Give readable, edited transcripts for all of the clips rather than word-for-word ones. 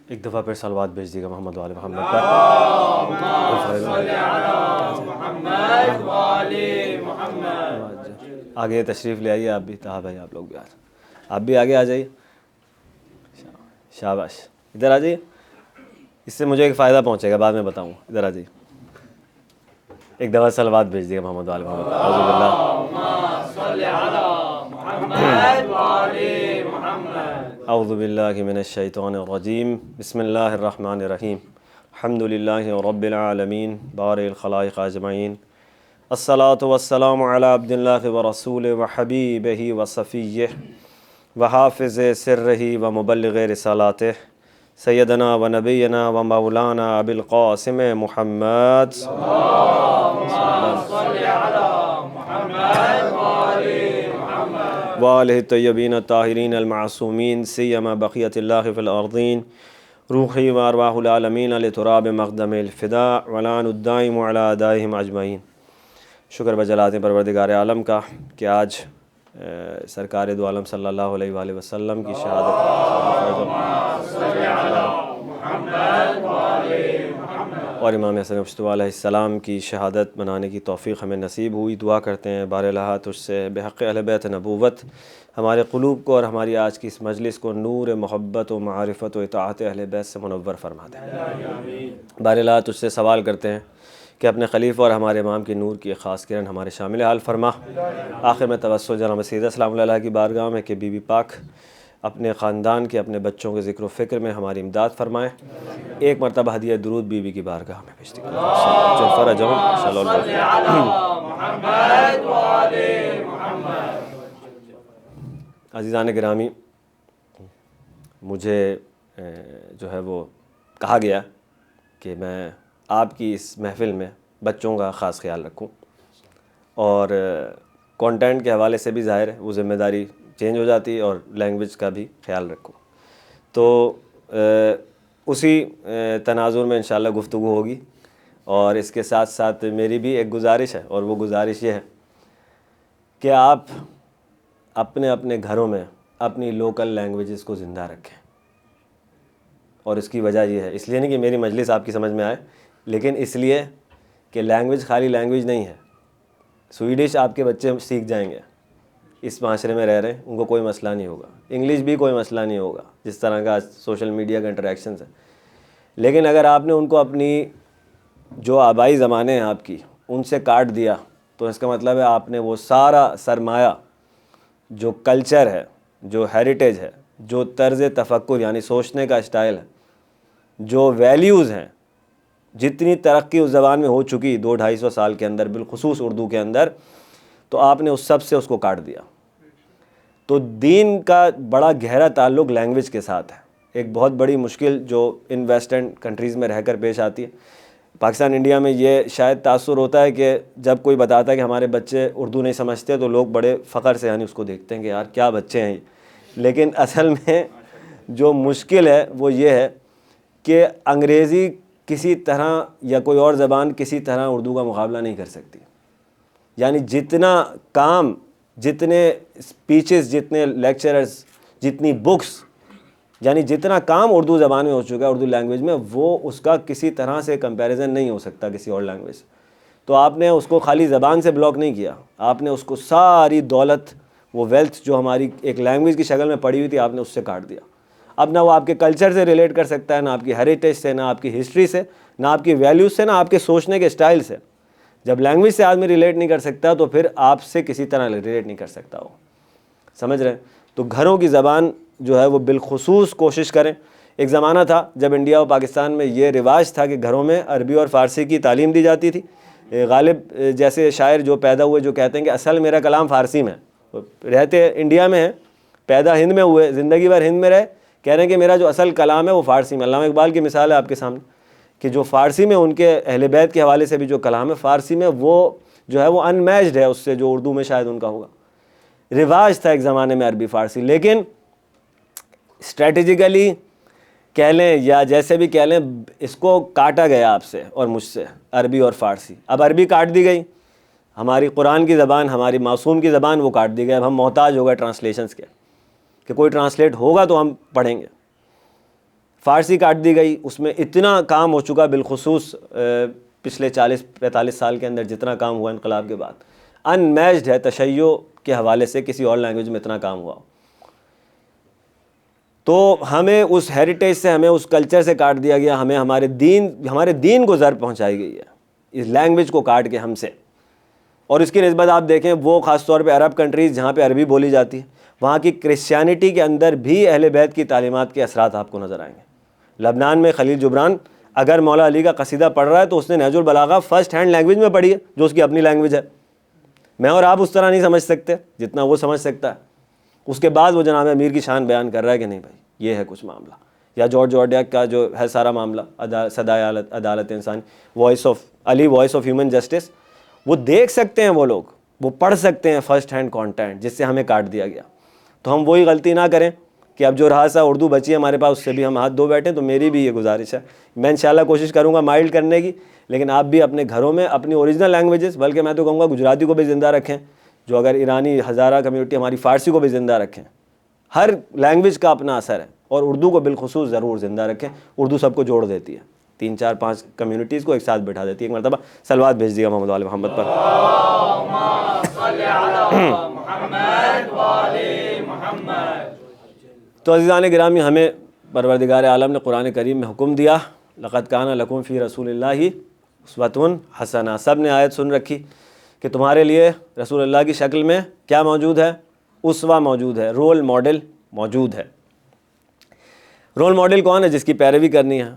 ایک دفعہ پھر صلوات بھیج دیے گا محمد وآل محمد پر. آگے تشریف لے آئیے آپ بھی. طاہر بھائی آپ لوگ بھی آپ بھی آگے آ جائیے. شاباش, ادھر آ جائیے. اس سے مجھے ایک فائدہ پہنچے گا, بعد میں بتاؤں. ادھر آ جائیے. ایک دفعہ صلوات بھیج دیے گا محمد وآل محمد. اعوذ باللہ من الشیطان الرجیم. بسم اللہ الرحمن الرحیم. الحمد للہ رب العالمین بارئ الخلائق اجمعین. الصلاۃ والسلام علی عبد اللہ ورسولہ وحبیبہ وصفیہ وحافظ سرہ ومبلغ رسالاتہ سیدنا ونبینا ومولانا ابی القاسم محمد وآلہ الطیبین الطاہرین المعصومین سیما بقیۃ اللہ فی الارضین روحی وارواح العالمین لتراب مقدم الفداء ولعن الدائم علی اعدائہم اجمعین. شکر بجلالت پروردگار عالم کا کہ آج سرکار دو عالم صلی اللہ علیہ وآلہ وسلم کی شہادت اور امام حسن مجتبیٰ علیہ السلام کی شہادت منانے کی توفیق ہمیں نصیب ہوئی. دعا کرتے ہیں بار الہ تجھ سے بحق اہل بیت نبوت ہمارے قلوب کو اور ہماری آج کی اس مجلس کو نور محبت و معرفت و اطاعت اہل بیت سے منور فرما دیں. بار الہ تجھ سے سوال کرتے ہیں کہ اپنے خلیفہ اور ہمارے امام کی نور کی ایک خاص کرن ہمارے شامل حال فرما. آخر میں توسل جناب سیدہ سلام اللہ کی بارگاہ میں کہ بی بی پاک اپنے خاندان کے اپنے بچوں کے ذکر و فکر میں ہماری امداد فرمائیں. ایک مرتبہ ہدیہ درود بی بی کی بارگاہ میں پیش کریں. عزیزان گرامی, مجھے جو ہے وہ کہا گیا کہ میں آپ کی اس محفل میں بچوں کا خاص خیال رکھوں اور کانٹینٹ کے حوالے سے بھی ظاہر ہے وہ ذمہ داری چینج ہو جاتی ہے اور لینگویج کا بھی خیال رکھوں. تو اسی تناظر میں انشاءاللہ گفتگو ہوگی. اور اس کے ساتھ ساتھ میری بھی ایک گزارش ہے, اور وہ گزارش یہ ہے کہ آپ اپنے اپنے گھروں میں اپنی لوکل لینگویجز کو زندہ رکھیں. اور اس کی وجہ یہ ہے, اس لیے نہیں کہ میری مجلس آپ کی سمجھ میں آئے, لیکن اس لیے کہ لینگویج خالی لینگویج نہیں ہے. سویڈش آپ کے بچے سیکھ جائیں گے, اس معاشرے میں رہ رہے ہیں, ان کو کوئی مسئلہ نہیں ہوگا. انگلش بھی کوئی مسئلہ نہیں ہوگا جس طرح کا سوشل میڈیا کا انٹریکشنز ہے. لیکن اگر آپ نے ان کو اپنی جو آبائی زبانیں ہیں آپ کی ان سے کاٹ دیا تو اس کا مطلب ہے آپ نے وہ سارا سرمایہ جو کلچر ہے, جو ہیریٹیج ہے, جو طرز تفکر یعنی سوچنے کا اسٹائل ہے, جو ویلیوز ہیں, جتنی ترقی اس زبان میں ہو چکی 200-250 سال کے اندر, بالخصوص اردو کے اندر, تو آپ نے اس سب سے اس کو کاٹ دیا. تو دین کا بڑا گہرا تعلق لینگویج کے ساتھ ہے. ایک بہت بڑی مشکل جو ان ویسٹرن کنٹریز میں رہ کر پیش آتی ہے. پاکستان انڈیا میں یہ شاید تاثر ہوتا ہے کہ جب کوئی بتاتا ہے کہ ہمارے بچے اردو نہیں سمجھتے تو لوگ بڑے فخر سے یعنی اس کو دیکھتے ہیں کہ یار کیا بچے ہیں. لیکن اصل میں جو مشکل ہے وہ یہ ہے کہ انگریزی کسی طرح یا کوئی اور زبان کسی طرح اردو کا مقابلہ نہیں کر سکتی. یعنی جتنا کام, جتنے اسپیچز, جتنے لیکچرز, جتنی بکس, یعنی جتنا کام اردو زبان میں ہو چکا ہے, اردو لینگویج میں, وہ اس کا کسی طرح سے کمپیریزن نہیں ہو سکتا کسی اور لینگویج سے. تو آپ نے اس کو خالی زبان سے بلاک نہیں کیا, آپ نے اس کو ساری دولت, وہ ویلتھ جو ہماری ایک لینگویج کی شکل میں پڑی ہوئی تھی, آپ نے اس سے کاٹ دیا. اب نہ وہ آپ کے کلچر سے ریلیٹ کر سکتا ہے, نہ آپ کی ہیریٹیج سے, نہ آپ کی ہسٹری سے, نہ آپ کی ویلیوز سے, نہ آپ کے سوچنے کے اسٹائل سے. جب لینگویج سے آدمی ریلیٹ نہیں کر سکتا تو پھر آپ سے کسی طرح ریلیٹ نہیں کر سکتا وہ. سمجھ رہے ہیں؟ تو گھروں کی زبان جو ہے وہ بالخصوص کوشش کریں. ایک زمانہ تھا جب انڈیا اور پاکستان میں یہ رواج تھا کہ گھروں میں عربی اور فارسی کی تعلیم دی جاتی تھی. غالب جیسے شاعر جو پیدا ہوئے جو کہتے ہیں کہ اصل میرا کلام فارسی میں, رہتے انڈیا میں ہیں, پیدا ہند میں ہوئے, زندگی بھر ہند میں رہے, کہہ رہے ہیں کہ میرا جو اصل کلام ہے وہ فارسی میں. علامہ اقبال کی مثال ہے آپ کے سامنے کہ جو فارسی میں ان کے اہل بیت کے حوالے سے بھی جو کلام ہے فارسی میں, وہ جو ہے وہ ان میچڈ ہے اس سے جو اردو میں شاید ان کا ہوگا. رواج تھا ایک زمانے میں عربی فارسی, لیکن اسٹریٹجیکلی کہہ لیں یا جیسے بھی کہہ لیں, اس کو کاٹا گیا آپ سے اور مجھ سے, عربی اور فارسی. اب عربی کاٹ دی گئی, ہماری قرآن کی زبان, ہماری معصوم کی زبان وہ کاٹ دی گئی. اب ہم محتاج ہو گئے ٹرانسلیشنز کے کہ کوئی ٹرانسلیٹ ہوگا تو ہم پڑھیں گے. فارسی کاٹ دی گئی، اس میں اتنا کام ہو چکا، بالخصوص پچھلے 40-45 سال کے اندر جتنا کام ہوا انقلاب کے بعد، ان میچڈ ہے تشیع کے حوالے سے کسی اور لینگویج میں اتنا کام ہوا۔ تو ہمیں اس ہیریٹیج سے، ہمیں اس کلچر سے کاٹ دیا گیا، ہمیں ہمارے دین کو ضرر پہنچائی گئی ہے اس لینگویج کو کاٹ کے ہم سے۔ اور اس کی نسبت آپ دیکھیں، وہ خاص طور پہ عرب کنٹریز جہاں پہ عربی بولی جاتی ہے، وہاں کی کرسچینٹی کے اندر بھی اہل بیت کی تعلیمات کے اثرات آپ کو نظر آئیں گے۔ لبنان میں خلیل جبران اگر مولا علی کا قصیدہ پڑھ رہا ہے تو اس نے نہج البلاغہ فرسٹ ہینڈ لینگویج میں پڑھی ہے، جو اس کی اپنی لینگویج ہے۔ میں اور آپ اس طرح نہیں سمجھ سکتے جتنا وہ سمجھ سکتا ہے۔ اس کے بعد وہ جناب امیر کی شان بیان کر رہا ہے کہ نہیں بھائی یہ ہے کچھ معاملہ، یا جارج آرڈیک کا جو ہے سارا معاملہ، صدائے عدالت انسانی، وائس آف علی، وائس آف ہیومن جسٹس، وہ دیکھ سکتے ہیں، وہ لوگ وہ پڑھ سکتے ہیں فرسٹ ہینڈ کانٹینٹ، جس سے ہمیں کاٹ دیا گیا۔ تو ہم وہی غلطی نہ کریں کہ اب جو رہا سا اردو بچی ہے ہمارے پاس، اس سے بھی ہم ہاتھ دھو بیٹھیں۔ تو میری بھی یہ گزارش ہے، میں انشاءاللہ کوشش کروں گا مائلڈ کرنے کی، لیکن آپ بھی اپنے گھروں میں اپنی اوریجنل لینگویجز، بلکہ میں تو کہوں گا گجراتی کو بھی زندہ رکھیں، جو اگر ایرانی ہزارہ کمیونٹی ہماری، فارسی کو بھی زندہ رکھیں۔ ہر لینگویج کا اپنا اثر ہے، اور اردو کو بالخصوص ضرور زندہ رکھیں۔ اردو سب کو جوڑ دیتی ہے، 3-4-5 کمیونٹیز کو ایک ساتھ بٹھا دیتی ہے۔ ایک مرتبہ صلوات بھیج دیا محمد وال محمد پر۔ تو عزیزان گرامی، ہمیں پروردگار عالم نے قرآن کریم میں حکم دیا، لقد کان لکم فی رسول اللہ اسوۃ حسنہ۔ سب نے آیت سن رکھی کہ تمہارے لیے رسول اللہ کی شکل میں کیا موجود ہے؟ اسوہ موجود ہے، رول ماڈل موجود ہے۔ رول ماڈل کون ہے؟ جس کی پیروی کرنی ہے،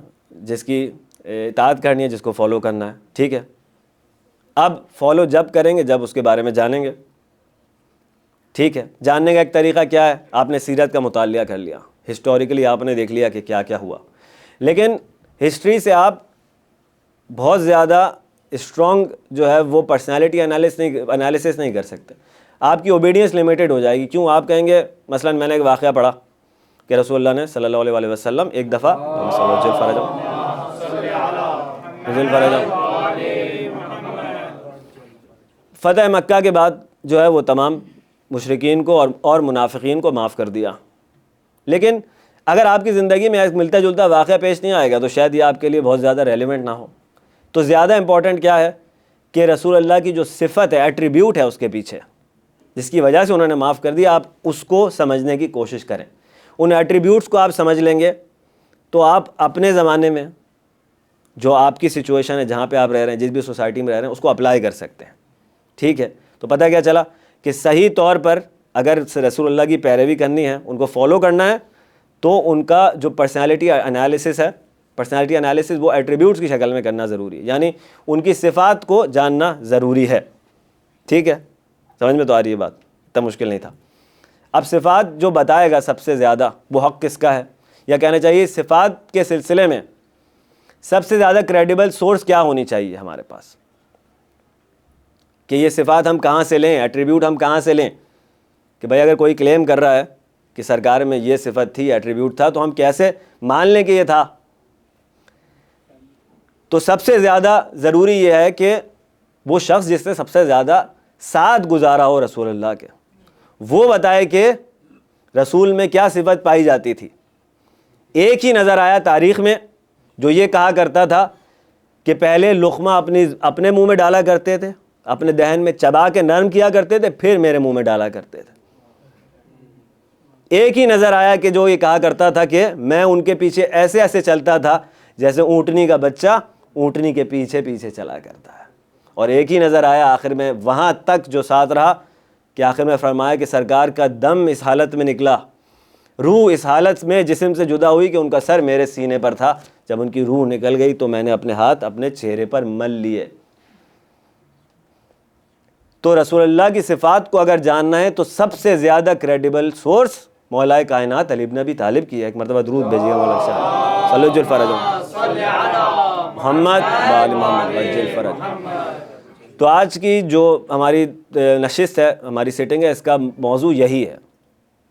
جس کی اطاعت کرنی ہے، جس کو فالو کرنا ہے، ٹھیک ہے۔ اب فالو جب کریں گے جب اس کے بارے میں جانیں گے، ٹھیک ہے۔ جاننے کا ایک طریقہ کیا ہے؟ آپ نے سیرت کا مطالعہ کر لیا، ہسٹوریکلی آپ نے دیکھ لیا کہ کیا کیا ہوا، لیکن ہسٹری سے آپ بہت زیادہ اسٹرانگ جو ہے وہ پرسنالٹی انالیسس نہیں کر سکتے۔ آپ کی اوبیڈینس لمیٹڈ ہو جائے گی۔ کیوں؟ آپ کہیں گے مثلا میں نے ایک واقعہ پڑھا کہ رسول اللہ نے صلی اللہ علیہ وسلم ایک دفعہ فتح مکہ کے بعد جو ہے وہ تمام مشرکین کو اور منافقین کو معاف کر دیا، لیکن اگر آپ کی زندگی میں ایک ملتا جلتا واقعہ پیش نہیں آئے گا تو شاید یہ آپ کے لیے بہت زیادہ ریلیونٹ نہ ہو۔ تو زیادہ امپورٹنٹ کیا ہے کہ رسول اللہ کی جو صفت ہے، ایٹریبیوٹ ہے اس کے پیچھے، جس کی وجہ سے انہوں نے معاف کر دیا، آپ اس کو سمجھنے کی کوشش کریں۔ ان ایٹریبیوٹس کو آپ سمجھ لیں گے تو آپ اپنے زمانے میں جو آپ کی سچویشن ہے، جہاں پہ آپ رہ رہے ہیں، جس بھی سوسائٹی میں رہ رہے ہیں، اس کو اپلائی کر سکتے ہیں، ٹھیک ہے۔ تو پتہ کیا چلا کہ صحیح طور پر اگر رسول اللہ کی پیروی کرنی ہے، ان کو فالو کرنا ہے، تو ان کا جو پرسنالٹی انالیسس ہے، پرسنالٹی انالیسس وہ ایٹریبیوٹس کی شکل میں کرنا ضروری ہے، یعنی ان کی صفات کو جاننا ضروری ہے، ٹھیک ہے۔ سمجھ میں تو آ رہی ہے بات؟ اتنا مشکل نہیں تھا۔ اب صفات جو بتائے گا سب سے زیادہ وہ حق کس کا ہے، یا کہنا چاہیے صفات کے سلسلے میں سب سے زیادہ کریڈیبل سورس کیا ہونی چاہیے ہمارے پاس، کہ یہ صفات ہم کہاں سے لیں، ایٹریبیوٹ ہم کہاں سے لیں، کہ بھائی اگر کوئی کلیم کر رہا ہے کہ سرکار میں یہ صفت تھی، ایٹریبیوٹ تھا، تو ہم کیسے مان لیں کہ یہ تھا؟ تو سب سے زیادہ ضروری یہ ہے کہ وہ شخص جس سے سب سے زیادہ ساتھ گزارا ہو رسول اللہ کے، وہ بتائے کہ رسول میں کیا صفت پائی جاتی تھی۔ ایک ہی نظر آیا تاریخ میں جو یہ کہا کرتا تھا کہ پہلے لقمہ اپنے منہ میں ڈالا کرتے تھے، اپنے دہن میں چبا کے نرم کیا کرتے تھے، پھر میرے منہ میں ڈالا کرتے تھے۔ ایک ہی نظر آیا کہ جو یہ کہا کرتا تھا کہ میں ان کے پیچھے ایسے ایسے چلتا تھا جیسے اونٹنی کا بچہ اونٹنی کے پیچھے پیچھے چلا کرتا ہے۔ اور ایک ہی نظر آیا آخر میں وہاں تک جو ساتھ رہا کہ آخر میں فرمایا کہ سرکار کا دم اس حالت میں نکلا، روح اس حالت میں جسم سے جدا ہوئی کہ ان کا سر میرے سینے پر تھا۔ جب ان کی روح نکل گئی تو میں نے اپنے ہاتھ اپنے چہرے پر مل لیے۔ تو رسول اللہ کی صفات کو اگر جاننا ہے تو سب سے زیادہ کریڈیبل سورس مولا کائنات علی بن ابی طالب کی ہے۔ ایک مرتبہ درود بھیجیے مولا شاہ صلی اللہ علیہ محمد وآل محمد وجل فرج۔ تو آج کی جو ہماری نشست ہے، ہماری سیٹنگ ہے، اس کا موضوع یہی ہے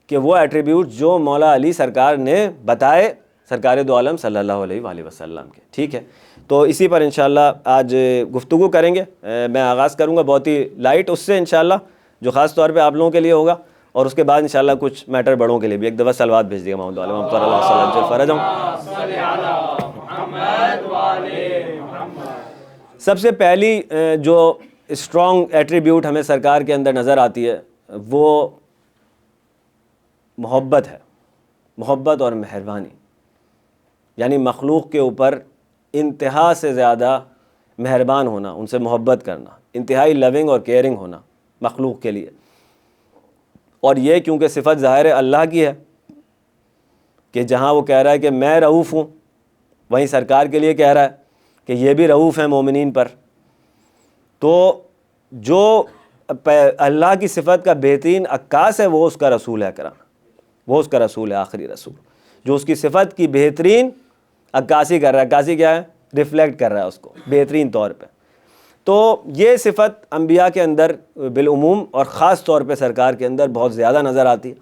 کہ وہ ایٹریبیوٹ جو مولا علی سرکار نے بتائے سرکار دو عالم صلی اللہ علیہ وآلہ وسلم کے، ٹھیک ہے۔ تو اسی پر انشاءاللہ آج گفتگو کریں گے۔ میں آغاز کروں گا بہت ہی لائٹ اس سے انشاءاللہ، جو خاص طور پہ آپ لوگوں کے لیے ہوگا، اور اس کے بعد انشاءاللہ کچھ میٹر بڑوں کے لیے بھی ایک دفعہ صلوات بھیج دیے گا محمد علیہ محمد صلی اللہ علیہ وسلم فرج ہوں. سب سے پہلی جو اسٹرانگ ایٹریبیوٹ ہمیں سرکار کے اندر نظر آتی ہے وہ محبت ہے. محبت اور مہربانی، یعنی مخلوق کے اوپر انتہا سے زیادہ مہربان ہونا، ان سے محبت کرنا، انتہائی لونگ اور کیئرنگ ہونا مخلوق کے لیے. اور یہ کیونکہ صفت ظاہر اللہ کی ہے کہ جہاں وہ کہہ رہا ہے کہ میں رؤوف ہوں، وہیں سرکار کے لیے کہہ رہا ہے کہ یہ بھی رؤوف ہیں مومنین پر. تو جو اللہ کی صفت کا بہترین عکاس ہے وہ اس کا رسول ہے اکرم، وہ اس کا رسول ہے، آخری رسول، جو اس کی صفت کی بہترین عکاسی کر رہا ہے. عکاسی کیا ہے؟ ریفلیکٹ کر رہا ہے اس کو بہترین طور پہ. تو یہ صفت انبیاء کے اندر بالعموم اور خاص طور پہ سرکار کے اندر بہت زیادہ نظر آتی ہے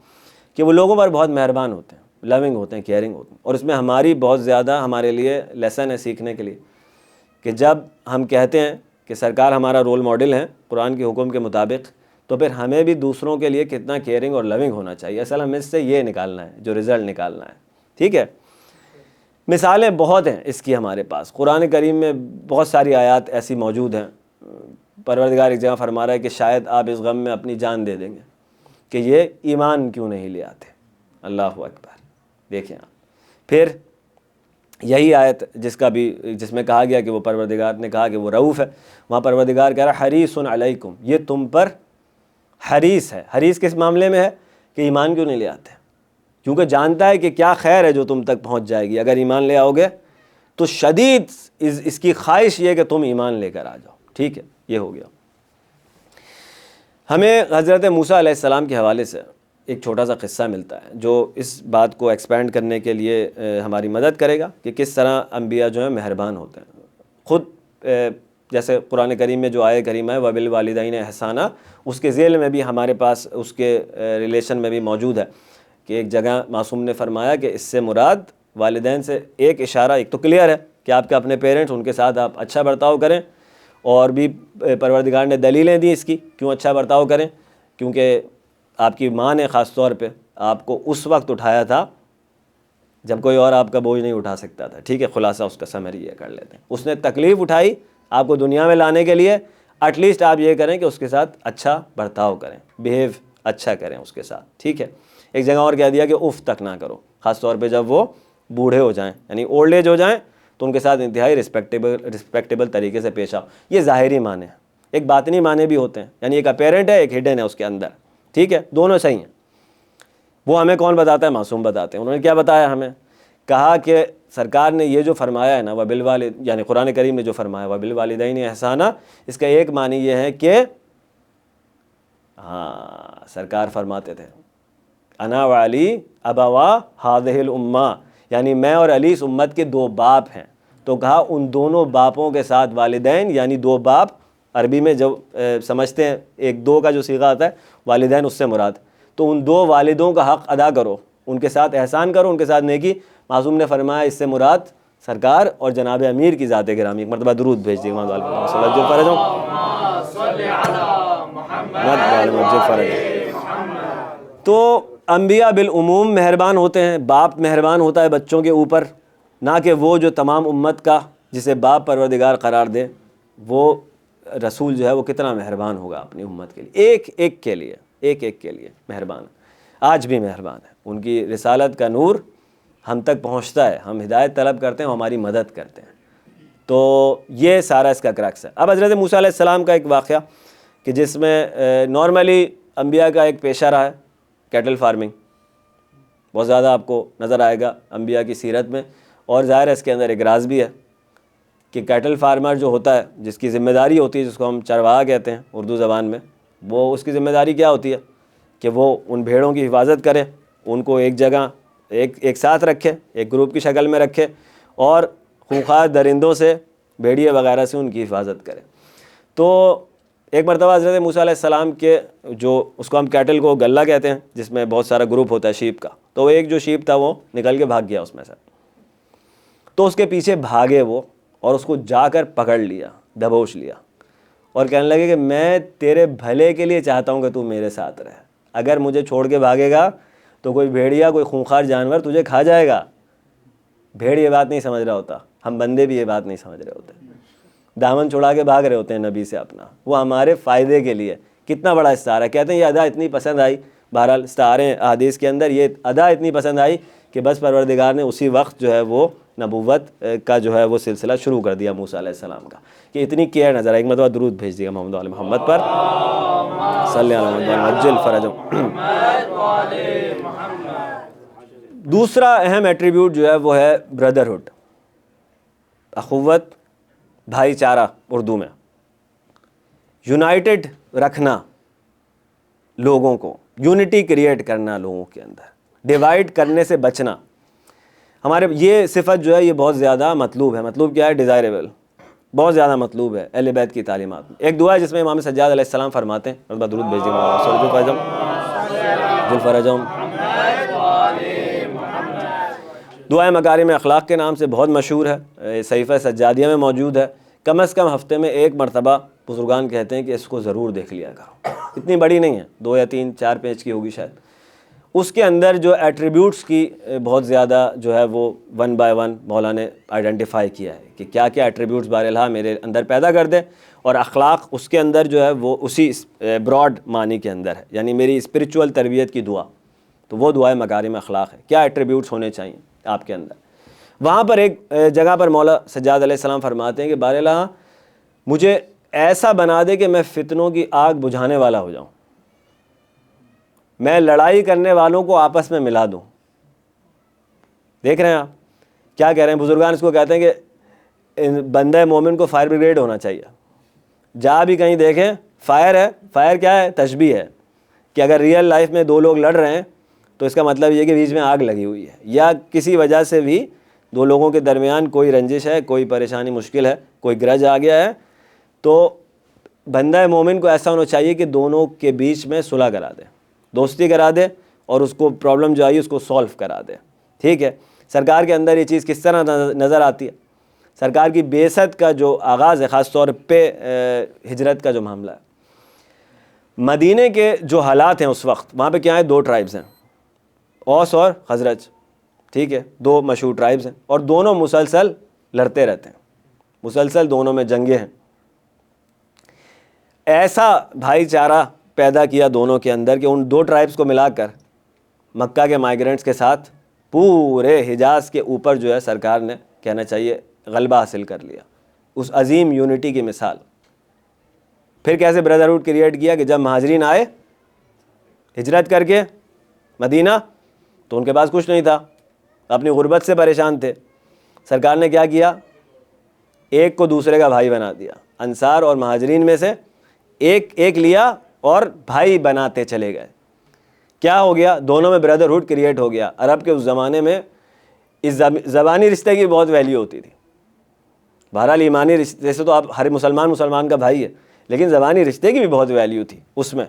کہ وہ لوگوں پر بہت مہربان ہوتے ہیں، لونگ ہوتے ہیں، کیئرنگ ہوتے ہیں. اور اس میں ہماری بہت زیادہ ہمارے لیے لیسن ہے سیکھنے کے لیے کہ جب ہم کہتے ہیں کہ سرکار ہمارا رول ماڈل ہے قرآن کے حکم کے مطابق، تو پھر ہمیں بھی دوسروں کے لیے کتنا کیئرنگ اور لونگ ہونا چاہیے. اصل ہمیں اس سے یہ نکالنا ہے، جو رزلٹ نکالنا ہے. ٹھیک ہے، مثالیں بہت ہیں اس کی ہمارے پاس. قرآن کریم میں بہت ساری آیات ایسی موجود ہیں. پروردگار ایک جگہ فرما رہا ہے کہ شاید آپ اس غم میں اپنی جان دے دیں گے کہ یہ ایمان کیوں نہیں لے آتے. اللہ اکبر. دیکھیں آپ پھر یہی آیت جس میں کہا گیا کہ وہ پروردگار نے کہا کہ وہ رؤوف ہے، وہاں پروردگار کہہ رہا حریص علیکم، یہ تم پر حریص ہے. حریص کس معاملے میں ہے؟ کہ ایمان کیوں نہیں لے آتے، کیونکہ جانتا ہے کہ کیا خیر ہے جو تم تک پہنچ جائے گی اگر ایمان لے آؤ گے. تو شدید اس کی خواہش یہ کہ تم ایمان لے کر آ جاؤ. ٹھیک ہے، یہ ہو گیا. ہمیں حضرت موسیٰ علیہ السلام کے حوالے سے ایک چھوٹا سا قصہ ملتا ہے جو اس بات کو ایکسپینڈ کرنے کے لیے ہماری مدد کرے گا کہ کس طرح انبیاء جو ہیں مہربان ہوتے ہیں. خود جیسے قرآن کریم میں جو آیہ کریمہ ہے وَبِالْوَالِدَيْنِ احسانًا، اس کے ذیل میں بھی ہمارے پاس اس کے ریلیشن میں بھی موجود ہے کہ ایک جگہ معصوم نے فرمایا کہ اس سے مراد والدین سے ایک اشارہ، ایک تو کلیئر ہے کہ آپ کے اپنے پیرنٹس، ان کے ساتھ آپ اچھا برتاؤ کریں، اور بھی پروردگار نے دلیلیں دی اس کی کیوں اچھا برتاؤ کریں، کیونکہ آپ کی ماں نے خاص طور پہ آپ کو اس وقت اٹھایا تھا جب کوئی اور آپ کا بوجھ نہیں اٹھا سکتا تھا. ٹھیک ہے، خلاصہ اس کا سمری یہ کر لیتے ہیں. اس نے تکلیف اٹھائی آپ کو دنیا میں لانے کے لیے، ایٹ لیسٹ آپ یہ کریں کہ اس کے ساتھ اچھا برتاؤ کریں، بیہیو اچھا کریں اس کے ساتھ. ٹھیک ہے. ایک جگہ اور کہہ دیا کہ اف تک نہ کرو، خاص طور پہ جب وہ بوڑھے ہو جائیں، یعنی اولڈ ایج ہو جائیں، تو ان کے ساتھ انتہائی رسپیکٹیبل طریقے سے پیش آؤ. یہ ظاہری معنی ہیں. ایک باطنی معنی بھی ہوتے ہیں، یعنی ایک اپیرنٹ ہے، ایک ہڈن ہے اس کے اندر. ٹھیک ہے، دونوں صحیح ہیں. وہ ہمیں کون بتاتا ہے؟ معصوم بتاتے ہیں. انہوں نے کیا بتایا ہمیں؟ کہا کہ سرکار نے یہ جو فرمایا ہے نا یعنی قرآن کریم نے جو فرمایا وَبِالْوَالِدَيْنِ احسانًا، اس کا ایک معنی یہ ہے کہ سرکار فرماتے تھے انا وعلی ابوا ہذہ الامہ، یعنی میں اور علی اس امت کے دو باپ ہیں. تو کہا ان دونوں باپوں کے ساتھ والدین، یعنی دو باپ، عربی میں جو سمجھتے ہیں ایک دو کا جو صیغہ آتا ہے والدین اس سے مراد، تو ان دو والدوں کا حق ادا کرو، ان کے ساتھ احسان کرو، ان کے ساتھ نیکی. معصوم نے فرمایا اس سے مراد سرکار اور جناب امیر کی ذات گرامی. ایک مرتبہ درود بھیج دیے محمد تو انبیاء بالعموم مہربان ہوتے ہیں. باپ مہربان ہوتا ہے بچوں کے اوپر، نہ کہ وہ جو تمام امت کا جسے باپ پروردگار قرار دے. وہ رسول جو ہے وہ کتنا مہربان ہوگا اپنی امت کے لیے، ایک ایک کے لیے مہربان. آج بھی مہربان ہے. ان کی رسالت کا نور ہم تک پہنچتا ہے، ہم ہدایت طلب کرتے ہیں، ہماری مدد کرتے ہیں. تو یہ سارا اس کا کریکس ہے. اب حضرت موسیٰ علیہ السلام کا ایک واقعہ کہ جس میں نارملی انبیاء کا ایک پیشہ رہا ہے کیٹل فارمنگ، بہت زیادہ آپ کو نظر آئے گا انبیاء کی سیرت میں. اور ظاہر ہے اس کے اندر ایک راز بھی ہے کہ کیٹل فارمر جو ہوتا ہے، جس کی ذمہ داری ہوتی ہے، جس کو ہم چرواہا کہتے ہیں اردو زبان میں، وہ اس کی ذمہ داری کیا ہوتی ہے کہ وہ ان بھیڑوں کی حفاظت کرے، ان کو ایک جگہ ایک ساتھ رکھے، ایک گروپ کی شکل میں رکھے، اور خونخوار درندوں سے، بھیڑیے وغیرہ سے ان کی حفاظت کرے. تو ایک مرتبہ حضرت موسیٰ علیہ السلام کے جو اس کو ہم کیٹل کو گلہ کہتے ہیں، جس میں بہت سارا گروپ ہوتا ہے شیپ کا، تو وہ ایک جو شیپ تھا وہ نکل کے بھاگ گیا اس میں سے. تو اس کے پیچھے بھاگے وہ اور اس کو جا کر پکڑ لیا، دبوچ لیا، اور کہنے لگے کہ میں تیرے بھلے کے لیے چاہتا ہوں کہ تو میرے ساتھ رہے. اگر مجھے چھوڑ کے بھاگے گا تو کوئی بھیڑیا کوئی خونخوار جانور تجھے کھا جائے گا. بھیڑ یہ بات نہیں سمجھ رہا ہوتا, ہم بندے بھی یہ بات نہیں سمجھ رہے ہوتے. دامن چھڑا کے بھاگ رہے ہوتے ہیں نبی سے اپنا, وہ ہمارے فائدے کے لیے. کتنا بڑا استعارہ ہے. کہتے ہیں یہ ادا اتنی پسند آئی, بہرحال استعارے حدیث کے اندر یہ ادا اتنی پسند آئی کہ بس پروردگار نے اسی وقت جو ہے وہ نبوت کا جو ہے وہ سلسلہ شروع کر دیا موسیٰ علیہ السلام کا, کہ اتنی کیئر نظر آئی. ایک مرتبہ درود بھیج دیا محمد علی محمد پر صلی اللہ علیہ وسلم عجل فرجہم. دوسرا اہم ایٹریبیوٹ جو ہے وہ ہے بردرہڈ, اخوت, بھائی چارہ اردو میں, یونائٹڈ رکھنا لوگوں کو, یونٹی کریٹ کرنا لوگوں کے اندر, ڈیوائڈ کرنے سے بچنا. ہمارے یہ صفت جو ہے یہ بہت زیادہ مطلوب ہے. مطلوب کیا ہے؟ ڈیزائریبل, بہت زیادہ مطلوب ہے اہل بیت کی تعلیمات میں. ایک دعا ہے جس میں امام سجاد علیہ السلام فرماتے ہیں, درود بھیج دیں فرجم. دعائے مکارم اخلاق کے نام سے بہت مشہور ہے, صحیفہ سجادیہ میں موجود ہے. کم از کم ہفتے میں ایک مرتبہ بزرگان کہتے ہیں کہ اس کو ضرور دیکھ لیا کرو. اتنی بڑی نہیں ہے, 2 یا 3 4 پیج کی ہوگی شاید. اس کے اندر جو ایٹریبیوٹس کی بہت زیادہ جو ہے وہ 1 بائی 1 مولا نے آئیڈینٹیفائی کیا ہے کہ کیا کیا ایٹریبیوٹس بار الہ میرے اندر پیدا کر دے, اور اخلاق اس کے اندر جو ہے وہ اسی براڈ معنی کے اندر ہے, یعنی میری اسپریچول تربیت کی دعا. تو وہ دعائے مکارم اخلاق ہے. کیا ایٹریبیوٹس ہونے چاہیے آپ کے اندر؟ وہاں پر ایک جگہ پر مولا سجاد علیہ السلام فرماتے ہیں کہ بار الہ مجھے ایسا بنا دے کہ میں فتنوں کی آگ بجھانے والا ہو جاؤں, میں لڑائی کرنے والوں کو آپس میں ملا دوں. دیکھ رہے ہیں آپ کیا کہہ رہے ہیں بزرگان؟ اس کو کہتے ہیں کہ بندہ مومن کو فائر بریگیڈ ہونا چاہیے. جہاں بھی کہیں دیکھیں فائر ہے. فائر کیا ہے؟ تشبیہ ہے کہ اگر ریئل لائف میں 2 لوگ لڑ رہے ہیں تو اس کا مطلب یہ کہ بیچ میں آگ لگی ہوئی ہے, یا کسی وجہ سے بھی 2 لوگوں کے درمیان کوئی رنجش ہے, کوئی پریشانی مشکل ہے, کوئی گرج آ گیا ہے. تو بندہ مومن کو ایسا ہونا چاہیے کہ دونوں کے بیچ میں صلح کرا دے, دوستی کرا دے, اور اس کو پرابلم جو آئی اس کو سولو کرا دے. ٹھیک ہے, سرکار کے اندر یہ چیز کس طرح نظر آتی ہے؟ سرکار کی بعثت کا جو آغاز ہے, خاص طور پہ ہجرت کا جو معاملہ ہے, مدینے کے جو حالات ہیں اس وقت, وہاں پہ کیا ہے؟ 2 ٹرائبز ہیں, اوس اور خزرج. ٹھیک ہے, 2 مشہور ٹرائبز ہیں, اور دونوں مسلسل لڑتے رہتے ہیں, مسلسل دونوں میں جنگیں ہیں. ایسا بھائی چارہ پیدا کیا دونوں کے اندر کہ ان 2 ٹرائبز کو ملا کر مکہ کے مائیگرنٹس کے ساتھ پورے حجاز کے اوپر جو ہے سرکار نے کہنا چاہیے غلبہ حاصل کر لیا. اس عظیم یونٹی کی مثال. پھر کیسے بردرہڈ کریٹ کیا کہ جب مہاجرین آئے ہجرت کر کے مدینہ تو ان کے پاس کچھ نہیں تھا, اپنی غربت سے پریشان تھے. سرکار نے کیا کیا؟ ایک کو دوسرے کا بھائی بنا دیا. انصار اور مہاجرین میں سے ایک لیا اور بھائی بناتے چلے گئے. کیا ہو گیا؟ دونوں میں بردرہڈ کریٹ ہو گیا. عرب کے اس زمانے میں اس زبانی رشتے کی بہت ویلیو ہوتی تھی. بہرحال ایمانی رشتے سے تو آپ ہر مسلمان کا بھائی ہے, لیکن زبانی رشتے کی بھی بہت ویلیو تھی اس میں.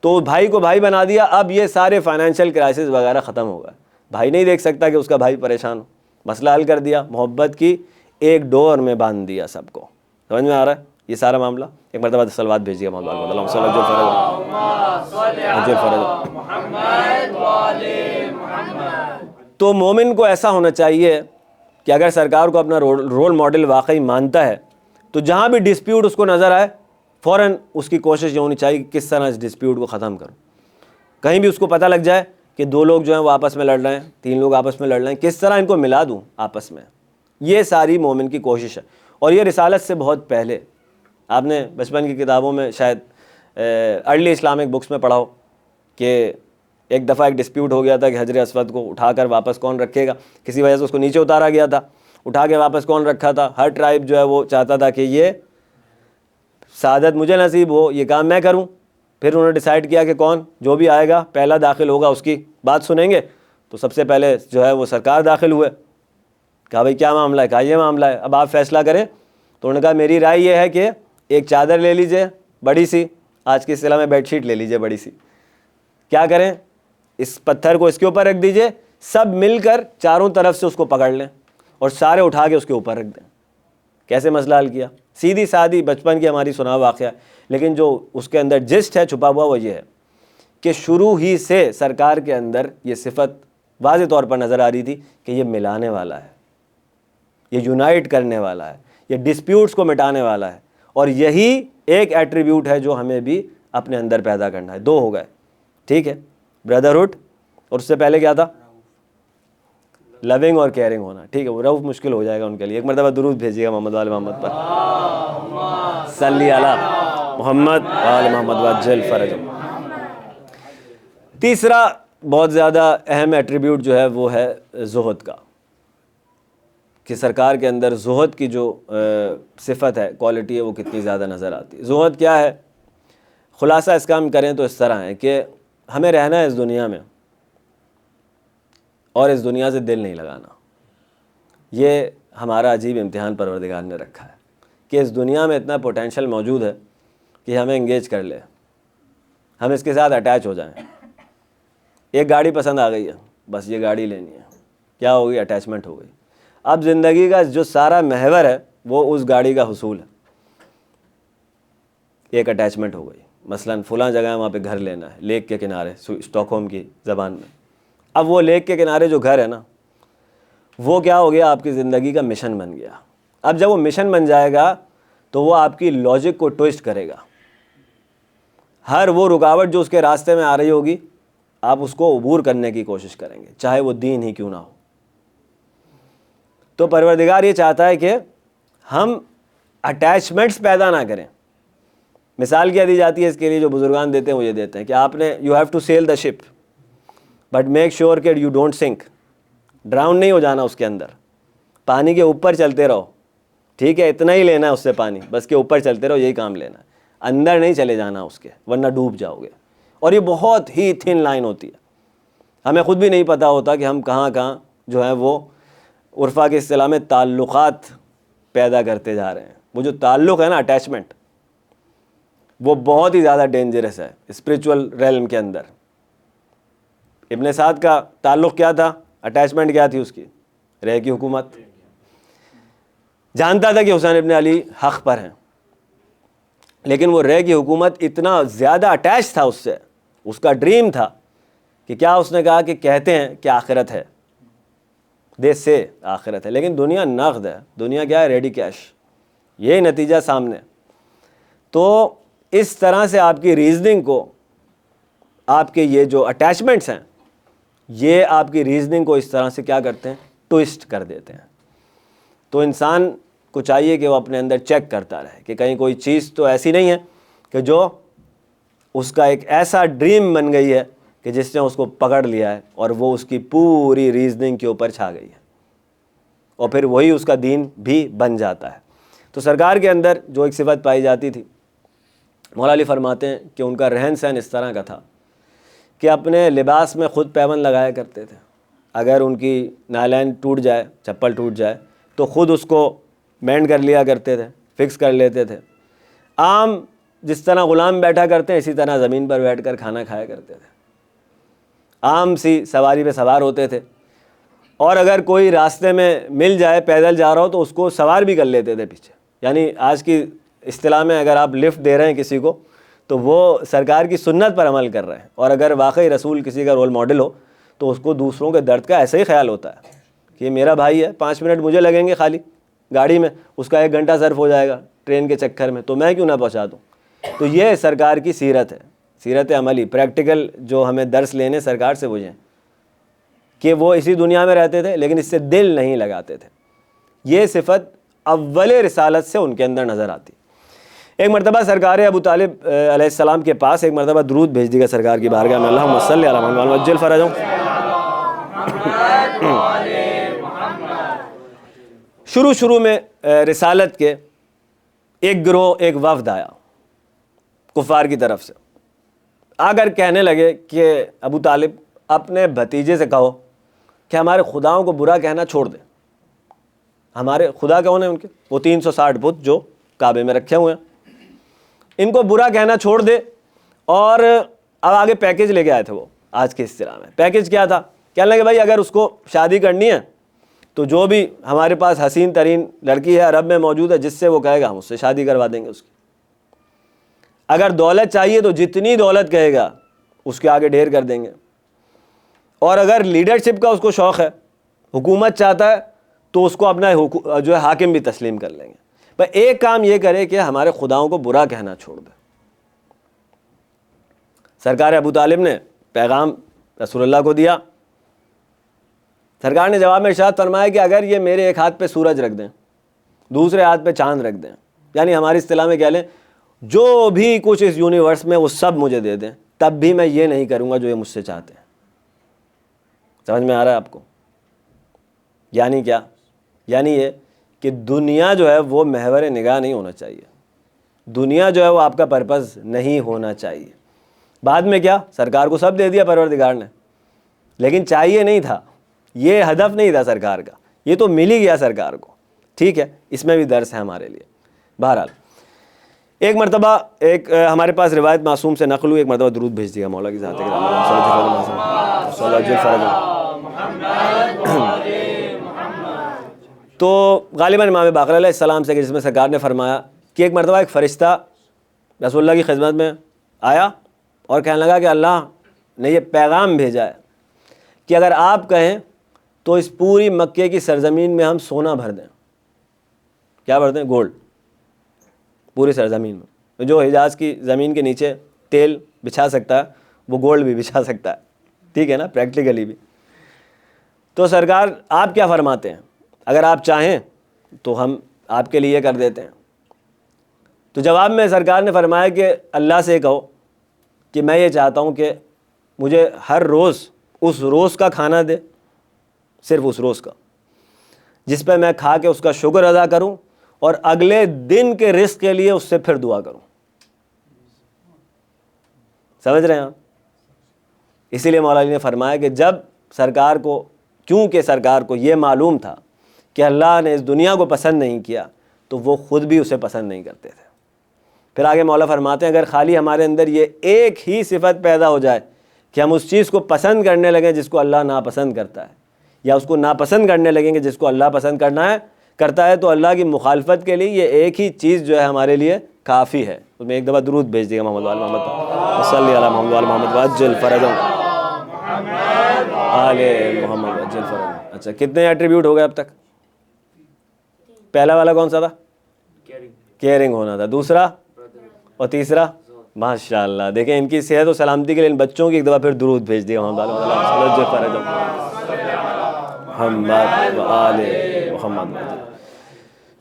تو بھائی کو بھائی بنا دیا. اب یہ سارے فائنینشیل کرائسس وغیرہ ختم ہو گئے. بھائی نہیں دیکھ سکتا کہ اس کا بھائی پریشان ہو, مسئلہ حل کر دیا, محبت کی ایک ڈور میں باندھ دیا سب کو. سمجھ میں آ رہا ہے یہ سارا معاملہ؟ ایک مرتبہ صلوات بھیجیے محمد تو مومن کو ایسا ہونا چاہیے کہ اگر سرکار کو اپنا رول ماڈل واقعی مانتا ہے تو جہاں بھی ڈسپیوٹ اس کو نظر آئے فوراً اس کی کوشش یہ ہونی چاہیے کہ کس طرح اس ڈسپیوٹ کو ختم کروں. کہیں بھی اس کو پتہ لگ جائے کہ 2 لوگ جو ہیں وہ آپس میں لڑ رہے ہیں, 3 لوگ آپس میں لڑ رہے ہیں, کس طرح ان کو ملا دوں آپس میں. یہ ساری مومن کی کوشش ہے. اور یہ رسالت سے بہت پہلے آپ نے بچپن کی کتابوں میں شاید ارلی اسلامک بکس میں پڑھا ہو کہ ایک دفعہ ایک ڈسپیوٹ ہو گیا تھا کہ حجر اسود کو اٹھا کر واپس کون رکھے گا. کسی وجہ سے اس کو نیچے اتارا گیا تھا, اٹھا کے واپس کون رکھا تھا. ہر ٹرائب جو ہے وہ چاہتا تھا کہ یہ سعادت مجھے نصیب ہو, یہ کام میں کروں. پھر انہوں نے ڈیسائیڈ کیا کہ کون جو بھی آئے گا پہلا داخل ہوگا اس کی بات سنیں گے. تو سب سے پہلے جو ہے وہ سرکار داخل ہوئے. کہا بھائی کیا معاملہ ہے؟ کہا یہ معاملہ ہے, اب آپ فیصلہ کریں. تو انہوں نے کہا میری رائے یہ ہے کہ ایک چادر لے لیجئے بڑی سی, آج کی اصطلاح میں بیڈ شیٹ لے لیجئے بڑی سی. کیا کریں؟ اس پتھر کو اس کے اوپر رکھ دیجئے, سب مل کر چاروں طرف سے اس کو پکڑ لیں اور سارے اٹھا کے اس کے اوپر رکھ دیں. کیسے مسئلہ حل کیا؟ سیدھی سادھی بچپن کی ہماری سنا واقعہ, لیکن جو اس کے اندر جسٹ ہے چھپا ہوا وہ یہ ہے کہ شروع ہی سے سرکار کے اندر یہ صفت واضح طور پر نظر آ رہی تھی کہ یہ ملانے والا ہے، یہ یونائٹ کرنے والا ہے، یہ ڈسپیوٹس کو مٹانے والا ہے، اور یہی ایک ایٹریبیوٹ ہے جو ہمیں بھی اپنے اندر پیدا کرنا ہے۔ دو ہو گئے، ٹھیک ہے، بردرہڈ، اور اس سے پہلے کیا تھا؟ لونگ اور کیئرنگ ہونا، ٹھیک ہے۔ وہ رؤف مشکل ہو جائے گا ان کے لیے، ایک مرتبہ درود بھیجیے گا محمد وآل محمد پر، صلی علی محمد وآل محمد وعجل فرجہ۔ تیسرا بہت زیادہ اہم ایٹریبیوٹ جو ہے وہ ہے زہد کا، کہ سرکار کے اندر زہد کی جو صفت ہے، کوالٹی ہے، وہ کتنی زیادہ نظر آتی ہے۔ زہد کیا ہے؟ خلاصہ اس کا ہم کریں تو اس طرح ہے کہ ہمیں رہنا ہے اس دنیا میں، اور اس دنیا سے دل نہیں لگانا۔ یہ ہمارا عجیب امتحان پروردگار نے رکھا ہے کہ اس دنیا میں اتنا پوٹینشیل موجود ہے کہ ہمیں انگیج کر لے، ہم اس کے ساتھ اٹیچ ہو جائیں۔ ایک گاڑی پسند آ گئی ہے، بس یہ گاڑی لینی ہے، کیا ہو گئی؟ اٹیچمنٹ ہو گئی۔ اب زندگی کا جو سارا محور ہے وہ اس گاڑی کا حصول ہے، ایک اٹیچمنٹ ہو گئی۔ مثلاً فلاں جگہ وہاں پہ گھر لینا ہے، لیک کے کنارے، اسٹاک ہوم کی زبان میں۔ اب وہ لیک کے کنارے جو گھر ہے نا، وہ کیا ہو گیا؟ آپ کی زندگی کا مشن بن گیا۔ اب جب وہ مشن بن جائے گا تو وہ آپ کی لاجک کو ٹوسٹ کرے گا۔ ہر وہ رکاوٹ جو اس کے راستے میں آ رہی ہوگی، آپ اس کو عبور کرنے کی کوشش کریں گے، چاہے وہ دین ہی کیوں نہ ہو۔ تو پروردگار یہ چاہتا ہے کہ ہم اٹیچمنٹس پیدا نہ کریں۔ مثال کیا دی جاتی ہے اس کے لیے جو بزرگان دیتے ہیں؟ وہ یہ دیتے ہیں کہ آپ نے you have to sail the ship but make sure کہ یو ڈونٹ سنک، ڈراؤن نہیں ہو جانا اس کے اندر، پانی کے اوپر چلتے رہو، ٹھیک ہے، اتنا ہی لینا ہے اس سے پانی، بس کے اوپر چلتے رہو، یہی کام لینا ہے، اندر نہیں چلے جانا اس کے، ورنہ ڈوب جاؤ گے۔ اور یہ بہت ہی تھن لائن ہوتی ہے، ہمیں خود بھی نہیں پتہ ہوتا کہ ہم کہاں کہاں جو ہے وہ عرفا کی اصطلاح میں تعلقات پیدا کرتے جا رہے ہیں۔ وہ جو تعلق ہے نا، اٹیچمنٹ، وہ بہت ہی زیادہ ڈینجرس ہے اسپریچول ریلم کے اندر۔ ابن سعد کا تعلق کیا تھا؟ اٹیچمنٹ کیا تھی اس کی؟ رے کی حکومت۔ جانتا تھا کہ حسین ابن علی حق پر ہیں، لیکن وہ رے کی حکومت اتنا زیادہ اٹیچ تھا اس سے، اس کا ڈریم تھا کہ کیا اس نے کہا کہ کہتے ہیں کہ آخرت ہے، دے سے آخرت ہے، لیکن دنیا نقد ہے، دنیا کیا ہے؟ ریڈی کیش، یہی نتیجہ سامنے۔ تو اس طرح سے آپ کی ریزننگ کو، آپ کے یہ جو اٹیچمنٹس ہیں، یہ آپ کی ریزننگ کو اس طرح سے کیا کرتے ہیں؟ ٹوسٹ کر دیتے ہیں۔ تو انسان کو چاہیے کہ وہ اپنے اندر چیک کرتا رہے کہ کہیں کوئی چیز تو ایسی نہیں ہے کہ جو اس کا ایک ایسا ڈریم بن گئی ہے کہ جس نے اس کو پکڑ لیا ہے اور وہ اس کی پوری ریزننگ کے اوپر چھا گئی ہے، اور پھر وہی اس کا دین بھی بن جاتا ہے۔ تو سرکار کے اندر جو ایک صفت پائی جاتی تھی، مولا علی فرماتے ہیں کہ ان کا رہن سہن اس طرح کا تھا کہ اپنے لباس میں خود پیوند لگایا کرتے تھے۔ اگر ان کی نالین ٹوٹ جائے، چپل ٹوٹ جائے، تو خود اس کو مینڈ کر لیا کرتے تھے، فکس کر لیتے تھے۔ عام جس طرح غلام بیٹھا کرتے ہیں، اسی طرح زمین پر بیٹھ کر کھانا کھایا کرتے تھے، عام سی سواری پہ سوار ہوتے تھے، اور اگر کوئی راستے میں مل جائے پیدل جا رہا ہو تو اس کو سوار بھی کر لیتے تھے پیچھے۔ یعنی آج کی اصطلاح میں اگر آپ لفٹ دے رہے ہیں کسی کو تو وہ سرکار کی سنت پر عمل کر رہے ہیں، اور اگر واقعی رسول کسی کا رول ماڈل ہو تو اس کو دوسروں کے درد کا ایسا ہی خیال ہوتا ہے کہ یہ میرا بھائی ہے، 5 منٹ مجھے لگیں گے خالی گاڑی میں، اس کا 1 گھنٹہ صرف ہو جائے گا ٹرین کے چکر میں، تو میں کیوں نہ پہنچا دوں۔ تو یہ سرکار کی سیرت ہے، سیرت عملی، پریکٹیکل جو ہمیں درس لینے سرکار سے بجھیں کہ وہ اسی دنیا میں رہتے تھے لیکن اس سے دل نہیں لگاتے تھے۔ یہ صفت اول رسالت سے ان کے اندر نظر آتی۔ ایک مرتبہ سرکار ابو طالب علیہ السلام کے پاس ایک مرتبہ درود بھیج دی گا سرکار کی بارگاہ میں، اللہم صلی علی محمد وعجل فرجہ۔ شروع میں رسالت کے ایک گروہ، ایک وفد آیا کفار کی طرف سے، آ کر کہنے لگے کہ ابو طالب اپنے بھتیجے سے کہو کہ ہمارے خداؤں کو برا کہنا چھوڑ دیں۔ ہمارے خدا کون ہیں ان کے؟ وہ 360 بت جو کعبے میں رکھے ہوئے ہیں، ان کو برا کہنا چھوڑ دے۔ اور اب آگے پیکج لے کے آئے تھے وہ، آج کی اصطلاح میں پیکج کیا تھا؟ کہنے لگے بھائی اگر اس کو شادی کرنی ہے تو جو بھی ہمارے پاس حسین ترین لڑکی ہے عرب میں موجود ہے، جس سے وہ کہے گا ہم اس سے شادی کروا دیں گے اس کی۔ اگر دولت چاہیے تو جتنی دولت کہے گا اس کے آگے ڈھیر کر دیں گے. اور اگر لیڈرشپ کا اس کو شوق ہے, حکومت چاہتا ہے, تو اس کو اپنا جو ہے حاکم بھی تسلیم کر لیں گے. پر ایک کام یہ کرے کہ ہمارے خداؤں کو برا کہنا چھوڑ دے. سرکار ابو طالب نے پیغام رسول اللہ کو دیا. سرکار نے جواب میں ارشاد فرمایا کہ اگر یہ میرے ایک ہاتھ پہ سورج رکھ دیں, دوسرے ہاتھ پہ چاند رکھ دیں, یعنی ہماری اصطلاح میں کہہ لیں جو بھی کچھ اس یونیورس میں وہ سب مجھے دے دیں, تب بھی میں یہ نہیں کروں گا جو یہ مجھ سے چاہتے ہیں. سمجھ میں آ رہا ہے آپ کو؟ یعنی کیا؟ یعنی یہ کہ دنیا جو ہے وہ محور نگاہ نہیں ہونا چاہیے. دنیا جو ہے وہ آپ کا پرپز نہیں ہونا چاہیے. بعد میں کیا, سرکار کو سب دے دیا پروردگار نے, لیکن چاہیے نہیں تھا, یہ ہدف نہیں تھا سرکار کا, یہ تو مل ہی گیا سرکار کو. ٹھیک ہے, اس میں بھی درس ہے ہمارے لیے. بہرحال ایک مرتبہ ایک ہمارے پاس روایت معصوم سے نقل ہوئی, ایک مرتبہ درود بھیج دیا مولا کی ذات ہے. تو غالباً امام باقر علیہ السلام سے, جس میں سرکار نے فرمایا کہ ایک مرتبہ ایک فرشتہ رسول اللہ کی خدمت میں آیا اور کہنے لگا کہ اللہ نے یہ پیغام بھیجا ہے کہ اگر آپ کہیں تو اس پوری مکے کی سرزمین میں ہم سونا بھر دیں. کیا بھر دیں؟ گولڈ. پوری سرزمین میں جو حجاز کی زمین کے نیچے تیل بچھا سکتا ہے وہ گولڈ بھی بچھا سکتا ہے. ٹھیک ہے نا, پریکٹیکلی بھی. تو سرکار آپ کیا فرماتے ہیں؟ اگر آپ چاہیں تو ہم آپ کے لیے کر دیتے ہیں. تو جواب میں سرکار نے فرمایا کہ اللہ سے کہو کہ میں یہ چاہتا ہوں کہ مجھے ہر روز اس روز کا کھانا دے, صرف اس روز کا, جس پہ میں کھا کے اس کا شکر ادا کروں اور اگلے دن کے رزق کے لیے اس سے پھر دعا کروں. سمجھ رہے ہیں آپ؟ اسی لیے مولا علی نے فرمایا کہ جب سرکار کو, کیونکہ سرکار کو یہ معلوم تھا کہ اللہ نے اس دنیا کو پسند نہیں کیا, تو وہ خود بھی اسے پسند نہیں کرتے تھے. پھر آگے مولا فرماتے ہیں اگر خالی ہمارے اندر یہ ایک ہی صفت پیدا ہو جائے کہ ہم اس چیز کو پسند کرنے لگیں جس کو اللہ ناپسند کرتا ہے, یا اس کو ناپسند کرنے لگیں گے جس کو اللہ پسند کرتا ہے, تو اللہ کی مخالفت کے لیے یہ ایک ہی چیز جو ہے ہمارے لیے کافی ہے. اس میں ایک دفعہ درود بھیج دیے گا محمد وال محمد صلی علی محمد وال محمد وجل فرجم آل محمد وجل فرجم. اچھا, کتنے ایٹریبیوٹ ہو گئے اب تک؟ پہلا والا کون سا تھا؟ کیئرنگ ہونا تھا. دوسرا اور تیسرا؟ ماشاء اللہ. دیکھیں ان کی صحت و سلامتی کے لیے ان بچوں کی ایک دفعہ پھر درود بھیج دیا محمد وجل فرجم محمد وآل محمد.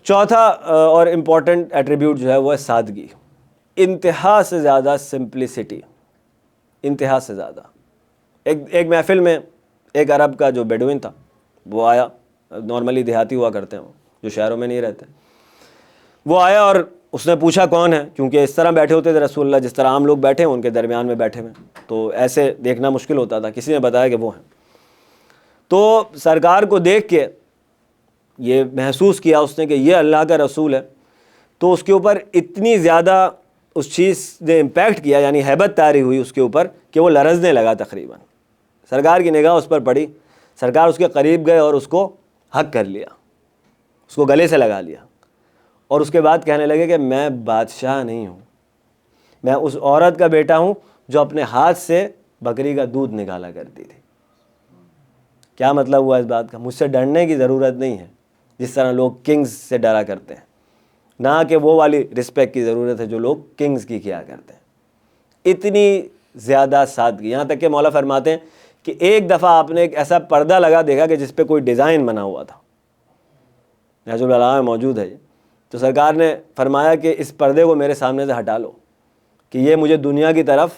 چوتھا اور امپورٹنٹ ایٹریبیوٹ جو ہے وہ ہے سادگی. انتہا سے زیادہ سمپلسٹی, انتہا سے زیادہ. ایک محفل میں ایک عرب کا جو بیڈوین تھا وہ آیا, نارملی دیہاتی ہوا کرتے ہیں جو شہروں میں نہیں رہتے. وہ آیا اور اس نے پوچھا کون ہے, کیونکہ اس طرح بیٹھے ہوتے تھے رسول اللہ جس طرح عام لوگ بیٹھے ہیں ان کے درمیان میں بیٹھے ہوئے, تو ایسے دیکھنا مشکل ہوتا تھا. کسی نے بتایا کہ وہ ہیں. تو سرکار کو دیکھ کے یہ محسوس کیا اس نے کہ یہ اللہ کا رسول ہے, تو اس کے اوپر اتنی زیادہ اس چیز نے امپیکٹ کیا, یعنی ہیبت طاری ہوئی اس کے اوپر کہ وہ لرزنے لگا تقریباً. سرکار کی نگاہ اس پر پڑی, سرکار اس کے قریب گئے اور اس کو حق کر لیا, اس کو گلے سے لگا لیا, اور اس کے بعد کہنے لگے کہ میں بادشاہ نہیں ہوں, میں اس عورت کا بیٹا ہوں جو اپنے ہاتھ سے بکری کا دودھ نکالا کرتی تھی. کیا مطلب ہوا اس بات کا؟ مجھ سے ڈرنے کی ضرورت نہیں ہے جس طرح لوگ کنگز سے ڈرا کرتے ہیں, نہ کہ وہ والی رسپیکٹ کی ضرورت ہے جو لوگ کنگز کی کیا کرتے ہیں. اتنی زیادہ سادگی, یہاں تک کہ مولا فرماتے ہیں کہ ایک دفعہ آپ نے ایک ایسا پردہ لگا دیکھا کہ جس پہ کوئی ڈیزائن بنا ہوا تھا, نہج البلاغہ میں موجود ہے یہ. تو سرکار نے فرمایا کہ اس پردے کو میرے سامنے سے ہٹا لو کہ یہ مجھے دنیا کی طرف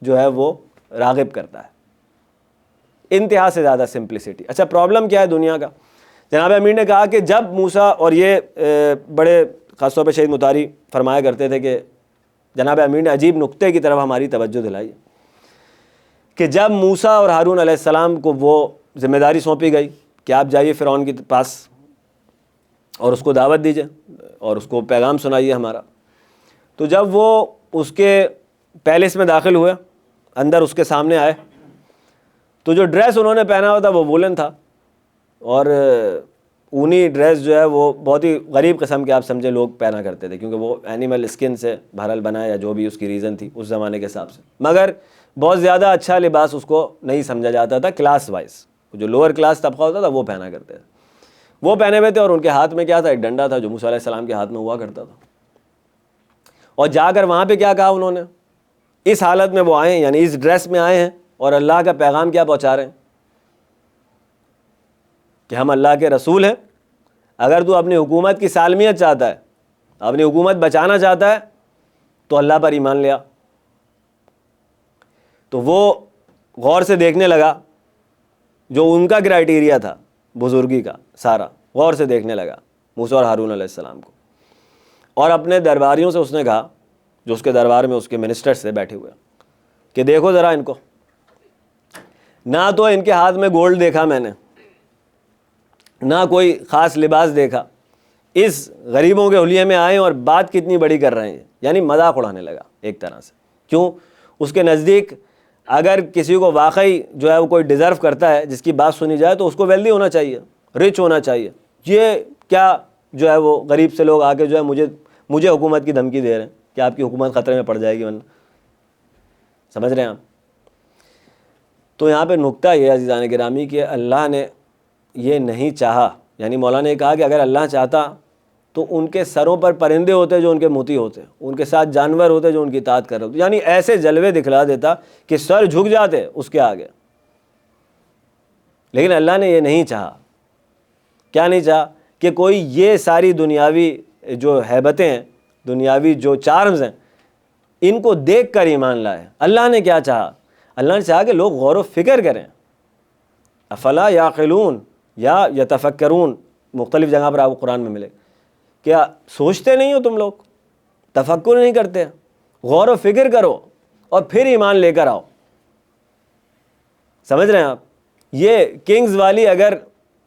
جو ہے وہ راغب کرتا ہے. انتہا سے زیادہ سمپلسٹی. اچھا, پرابلم کیا ہے دنیا کا؟ جناب امیر نے کہا کہ جب موسیٰ, اور یہ بڑے خاص طور پہ شہید مطاری فرمایا کرتے تھے کہ جناب امیر نے عجیب نقطے کی طرف ہماری توجہ دلائی کہ جب موسیٰ اور ہارون علیہ السلام کو وہ ذمہ داری سونپی گئی کہ آپ جائیے فرعون کے پاس اور اس کو دعوت دیجئے اور اس کو پیغام سنائیے ہمارا, تو جب وہ اس کے پیلس میں داخل ہوئے, اندر اس کے سامنے آئے, تو جو ڈریس انہوں نے پہنا ہوا تھا وہ وولن تھا, اور اونی ڈریس جو ہے وہ بہت ہی غریب قسم کے آپ سمجھے لوگ پہنا کرتے تھے، کیونکہ وہ اینیمل اسکن سے بہرحال بنا یا جو بھی اس کی ریزن تھی اس زمانے کے حساب سے، مگر بہت زیادہ اچھا لباس اس کو نہیں سمجھا جاتا تھا کلاس وائز. جو لوور کلاس طبقہ ہوتا تھا وہ پہنا کرتے تھے، وہ پہنے ہوئے تھے، اور ان کے ہاتھ میں کیا تھا؟ ایک ڈنڈا تھا جو موسیٰ علیہ السلام کے ہاتھ میں ہوا کرتا تھا. اور جا کر وہاں پہ کیا کہا انہوں نے؟ اس حالت میں وہ آئے ہیں، یعنی اس ڈریس میں آئے ہیں، اور اللہ کا پیغام کیا پہنچا رہے ہیں کہ ہم اللہ کے رسول ہیں، اگر تو اپنی حکومت کی سالمیت چاہتا ہے، اپنی حکومت بچانا چاہتا ہے، تو اللہ پر ایمان لیا. تو وہ غور سے دیکھنے لگا، جو ان کا کرائیٹیریا تھا بزرگی کا سارا، غور سے دیکھنے لگا موسیٰ اور ہارون علیہ السلام کو، اور اپنے درباریوں سے اس نے کہا، جو اس کے دربار میں اس کے منسٹر سے بیٹھے ہوئے، کہ دیکھو ذرا ان کو، نہ تو ان کے ہاتھ میں گولڈ دیکھا میں نے، نہ کوئی خاص لباس دیکھا، اس غریبوں کے حلیے میں آئے اور بات کتنی بڑی کر رہے ہیں، یعنی مذاق اڑانے لگا ایک طرح سے. کیوں؟ اس کے نزدیک اگر کسی کو واقعی جو ہے وہ کوئی ڈیزرو کرتا ہے جس کی بات سنی جائے تو اس کو ویلدی ہونا چاہیے، رچ ہونا چاہیے. یہ کیا جو ہے وہ غریب سے لوگ آ کے جو ہے مجھے حکومت کی دھمکی دے رہے ہیں کہ آپ کی حکومت خطرے میں پڑ جائے گی ورنہ. سمجھ رہے ہیں آپ؟ تو یہاں پہ نکتہ یہ عزیزان گرامی کہ اللہ نے یہ نہیں چاہا، یعنی مولا نے کہا کہ اگر اللہ چاہتا تو ان کے سروں پر پرندے ہوتے جو ان کے موتی ہوتے، ان کے ساتھ جانور ہوتے جو ان کی اطاعت کر رہے ہوتے، یعنی ایسے جلوے دکھلا دیتا کہ سر جھک جاتے اس کے آگے. لیکن اللہ نے یہ نہیں چاہا. کیا نہیں چاہا؟ کہ کوئی یہ ساری دنیاوی جو ہیبتیں ہیں، دنیاوی جو چارمز ہیں، ان کو دیکھ کر ایمان لائے. اللہ نے کیا چاہا؟ اللہ نے چاہا کہ لوگ غور و فکر کریں. افلا یعقلون یا یتفکرون مختلف جگہ پر آپ کو قرآن میں ملے. کیا سوچتے نہیں ہو تم لوگ؟ تفکر نہیں کرتے؟ غور و فکر کرو اور پھر ایمان لے کر آؤ. سمجھ رہے ہیں آپ؟ یہ کنگز والی اگر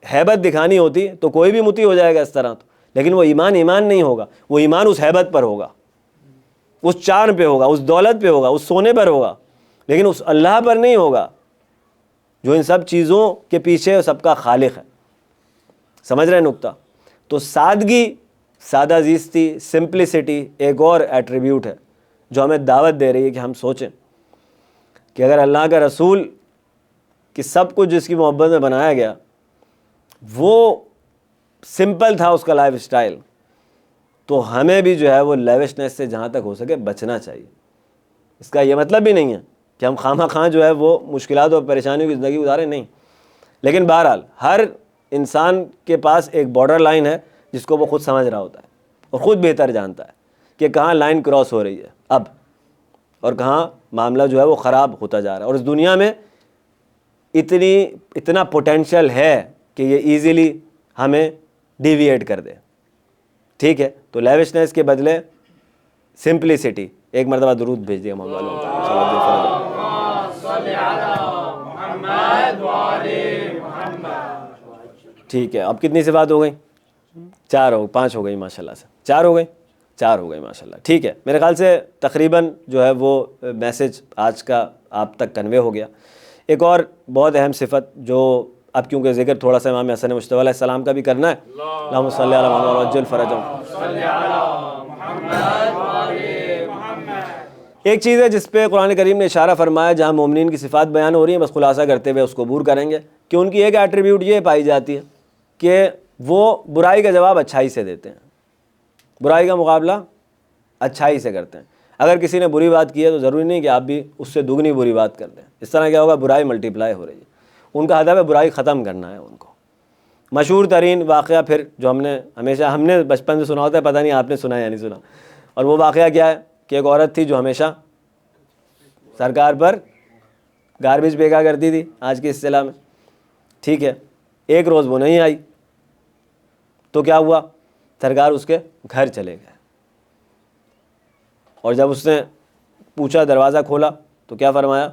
ہیبت دکھانی ہوتی تو کوئی بھی متی ہو جائے گا اس طرح تو، لیکن وہ ایمان نہیں ہوگا، وہ ایمان اس ہیبت پر ہوگا، اس چارم پہ ہوگا، اس دولت پہ ہوگا، اس سونے پر ہوگا، لیکن اس اللہ پر نہیں ہوگا جو ان سب چیزوں کے پیچھے سب کا خالق ہے. سمجھ رہے ہیں نکتہ؟ تو سادگی، سادہ زیستی، سمپلسٹی ایک اور ایٹریبیوٹ ہے جو ہمیں دعوت دے رہی ہے کہ ہم سوچیں کہ اگر اللہ کا رسول کہ سب کچھ جس کی محبت میں بنایا گیا وہ سمپل تھا اس کا لائف سٹائل، تو ہمیں بھی جو ہے وہ لیوشنس سے جہاں تک ہو سکے بچنا چاہیے. اس کا یہ مطلب بھی نہیں ہے کہ ہم خواہ مخواہ جو ہے وہ مشکلات اور پریشانیوں کی زندگی گزاریں، نہیں. لیکن بہرحال ہر انسان کے پاس ایک بارڈر لائن ہے جس کو وہ خود سمجھ رہا ہوتا ہے اور خود بہتر جانتا ہے کہ کہاں لائن کراس ہو رہی ہے اب، اور کہاں معاملہ جو ہے وہ خراب ہوتا جا رہا ہے. اور اس دنیا میں اتنا پوٹینشیل ہے کہ یہ ایزیلی ہمیں ڈیویٹ کر دے. ٹھیک ہے، تو لیوشنس کے بدلے سمپلسٹی. ایک مرتبہ درود بھیج دیا محمد علیہ ٹھیک ہے. اب کتنی صفات ہو گئی؟ 5 ہو گئی ماشاءاللہ سے. 4 ہو گئی ماشاءاللہ. ٹھیک ہے، میرے خیال سے تقریباً جو ہے وہ میسج آج کا آپ تک کنوے ہو گیا. ایک اور بہت اہم صفت جو اب کیونکہ ذکر تھوڑا سا امام حسن مجتبی علیہ السلام کا بھی کرنا ہے، اللہم صلی علی محمد وعجل فرجہم. ایک چیز ہے جس پہ قرآن کریم نے اشارہ فرمایا، جہاں مومنین کی صفات بیان ہو رہی ہیں، بس خلاصہ کرتے ہوئے اس کو عبور کریں گے کہ ان کی ایک ایٹریبیوٹ یہ پائی جاتی ہے کہ وہ برائی کا جواب اچھائی سے دیتے ہیں، برائی کا مقابلہ اچھائی سے کرتے ہیں. اگر کسی نے بری بات کی ہے تو ضروری نہیں کہ آپ بھی اس سے دگنی بری بات کر دیں. اس طرح کیا ہوگا؟ برائی ملٹیپلائی ہو رہی ہے. ان کا ہدف ہے برائی ختم کرنا ہے ان کو. مشہور ترین واقعہ پھر جو ہم نے بچپن سے سنا ہوتا ہے، پتہ نہیں آپ نے سنا یا نہیں سنا، اور وہ واقعہ کیا ہے کہ ایک عورت تھی جو ہمیشہ سرکار پر گاربیج پھینکا کرتی تھی آج کی اصطلاح میں. ٹھیک ہے، ایک روز وہ نہیں آئی تو کیا ہوا؟ سرکار اس کے گھر چلے گئے، اور جب اس نے پوچھا، دروازہ کھولا تو کیا فرمایا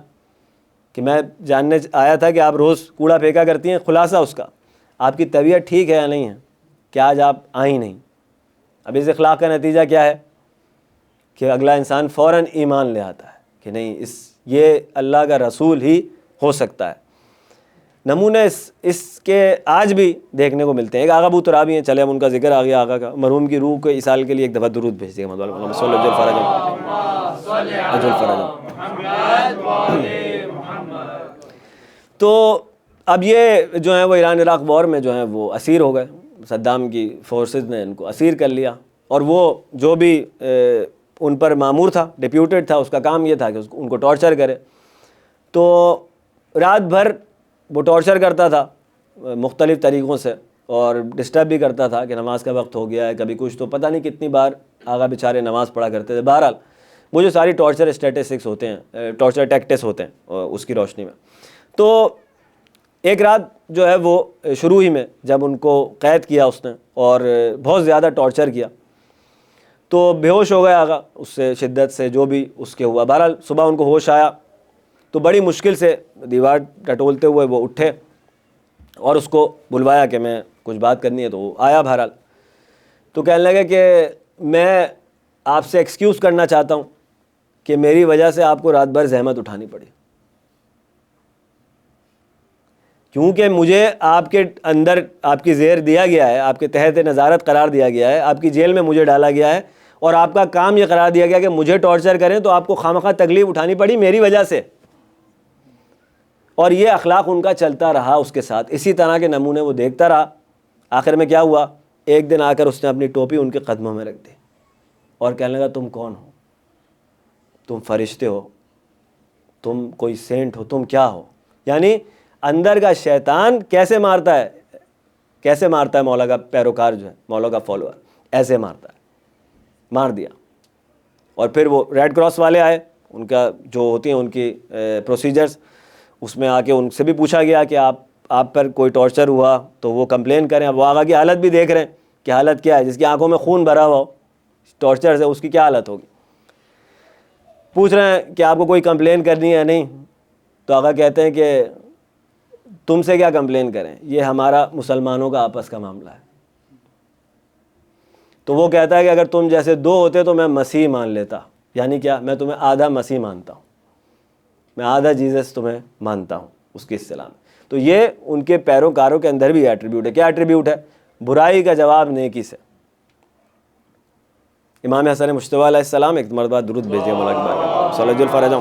کہ میں جاننے آیا تھا کہ آپ روز کوڑا پھینکا کرتی ہیں. خلاصہ اس کا، آپ کی طبیعت ٹھیک ہے یا نہیں ہے کہ آج آپ آئی نہیں. اب اس اخلاق کا نتیجہ کیا ہے کہ اگلا انسان فوراً ایمان لے آتا ہے کہ نہیں، یہ اللہ کا رسول ہی ہو سکتا ہے. نمونے اس کے آج بھی دیکھنے کو ملتے ہیں. ایک آغا ابو ترابی ہیں, چلے ہم ان کا ذکر آ گیا آغا کا, مرحوم کی روح کو اسال کے لیے ایک دفعہ درود بھیج دیے اللہم صلی علی الفرج. تو اب یہ جو ہیں وہ ایران عراق وار میں جو ہیں وہ اسیر ہو گئے, صدام کی فورسز نے ان کو اسیر کر لیا, اور وہ جو بھی ان پر مامور تھا, ڈیپیوٹیڈ تھا, اس کا کام یہ تھا کہ ان کو ٹارچر کرے. تو رات بھر وہ ٹارچر کرتا تھا مختلف طریقوں سے, اور ڈسٹرب بھی کرتا تھا کہ نماز کا وقت ہو گیا ہے, کبھی کچھ, تو پتہ نہیں کتنی بار آغا بیچارے نماز پڑھا کرتے تھے. بہرحال وہ جو ساری ٹارچر اسٹیٹسٹکس ہوتے ہیں, ٹارچر ٹیکٹس ہوتے ہیں اس کی روشنی میں, تو ایک رات جو ہے وہ شروع ہی میں جب ان کو قید کیا اس نے اور بہت زیادہ ٹارچر کیا, تو بے ہوش ہو گیا آغا اس سے شدت سے جو بھی اس کے ہوا. بہرحال صبح ان کو ہوش آیا تو بڑی مشکل سے دیوار ٹٹولتے ہوئے وہ اٹھے اور اس کو بلوایا کہ میں کچھ بات کرنی ہے, تو وہ آیا. بہرحال تو کہنے لگے کہ میں آپ سے ایکسکیوز کرنا چاہتا ہوں کہ میری وجہ سے آپ کو رات بھر زحمت اٹھانی پڑی, کیونکہ مجھے آپ کے اندر آپ کی زیر دیا گیا ہے, آپ کے تحت نظارت قرار دیا گیا ہے, آپ کی جیل میں مجھے ڈالا گیا ہے, اور آپ کا کام یہ قرار دیا گیا کہ مجھے ٹارچر کریں, تو آپ کو خواہ تکلیف اٹھانی پڑی میری وجہ سے. اور یہ اخلاق ان کا چلتا رہا اس کے ساتھ, اسی طرح کے نمونے وہ دیکھتا رہا. آخر میں کیا ہوا, ایک دن آ کر اس نے اپنی ٹوپی ان کے قدموں میں رکھ دی اور کہنے لگا تم کون ہو, تم فرشتے ہو, تم کوئی سینٹ ہو, تم کیا ہو. یعنی اندر کا شیطان کیسے مارتا ہے مولا کا پیروکار جو ہے, مولا کا فالوور, ایسے مارتا ہے, مار دیا. اور پھر وہ ریڈ کراس والے آئے, ان کا جو ہوتی ہیں ان کی پروسیجرز, اس میں آ کے ان سے بھی پوچھا گیا کہ آپ پر کوئی ٹارچر ہوا تو وہ کمپلین کریں. اب وہ آغا کی حالت بھی دیکھ رہے ہیں کہ حالت کیا ہے, جس کی آنکھوں میں خون بھرا ہوا ہو ٹارچر سے, اس کی کیا حالت ہوگی. پوچھ رہے ہیں کہ آپ کو کوئی کمپلین کرنی ہے یا نہیں, تو آغا کہتے ہیں کہ تم سے کیا کمپلین کریں, یہ ہمارا مسلمانوں کا آپس کا معاملہ ہے. تو وہ کہتا ہے کہ اگر تم جیسے دو ہوتے تو میں مسیح مان لیتا. یعنی کیا, میں تمہیں آدھا مسیح مانتا ہوں, میں آدھا جیزس تمہیں مانتا ہوں اس کی اصطلاح میں. تو یہ ان کے پیروکاروں کے اندر بھی ایٹریبیوٹ ہے. کیا ایٹریبیوٹ ہے؟ برائی کا جواب نیکی سے. امام حسن مجتبیٰ علیہ السلام ایک مرتبہ درود بھیجے مولا کی بارگاہ, صلی اللہ علیہ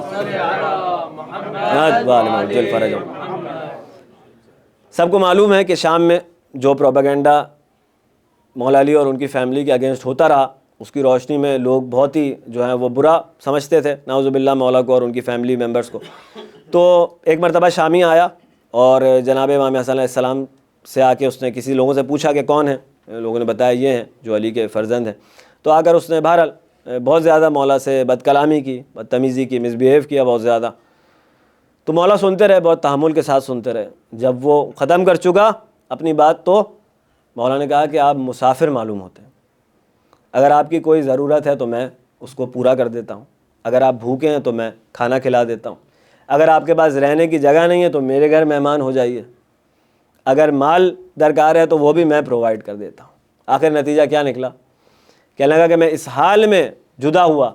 وسلم. سب کو معلوم ہے کہ شام میں جو پروپیگنڈا مولا علی اور ان کی فیملی کے اگینسٹ ہوتا رہا, اس کی روشنی میں لوگ بہت ہی جو ہیں وہ برا سمجھتے تھے نعوذ باللہ مولا کو اور ان کی فیملی ممبرس کو. تو ایک مرتبہ شامی آیا اور جناب امام حسن علیہ السلام سے آ کے اس نے کسی لوگوں سے پوچھا کہ کون ہیں, لوگوں نے بتایا یہ ہیں جو علی کے فرزند ہیں. تو آ کر اس نے بہرحال بہت زیادہ مولا سے بد کلامی کی, بدتمیزی کی, مس بیہیو کیا بہت زیادہ. تو مولا سنتے رہے, بہت تحمل کے ساتھ سنتے رہے. جب وہ ختم کر چکا اپنی بات, تو مولا نے کہا کہ آپ مسافر معلوم ہوتے ہیں, اگر آپ کی کوئی ضرورت ہے تو میں اس کو پورا کر دیتا ہوں, اگر آپ بھوکے ہیں تو میں کھانا کھلا دیتا ہوں, اگر آپ کے پاس رہنے کی جگہ نہیں ہے تو میرے گھر مہمان ہو جائیے, اگر مال درکار ہے تو وہ بھی میں پرووائڈ کر دیتا ہوں. آخر نتیجہ کیا نکلا, کہنے لگا کہ میں اس حال میں جدا ہوا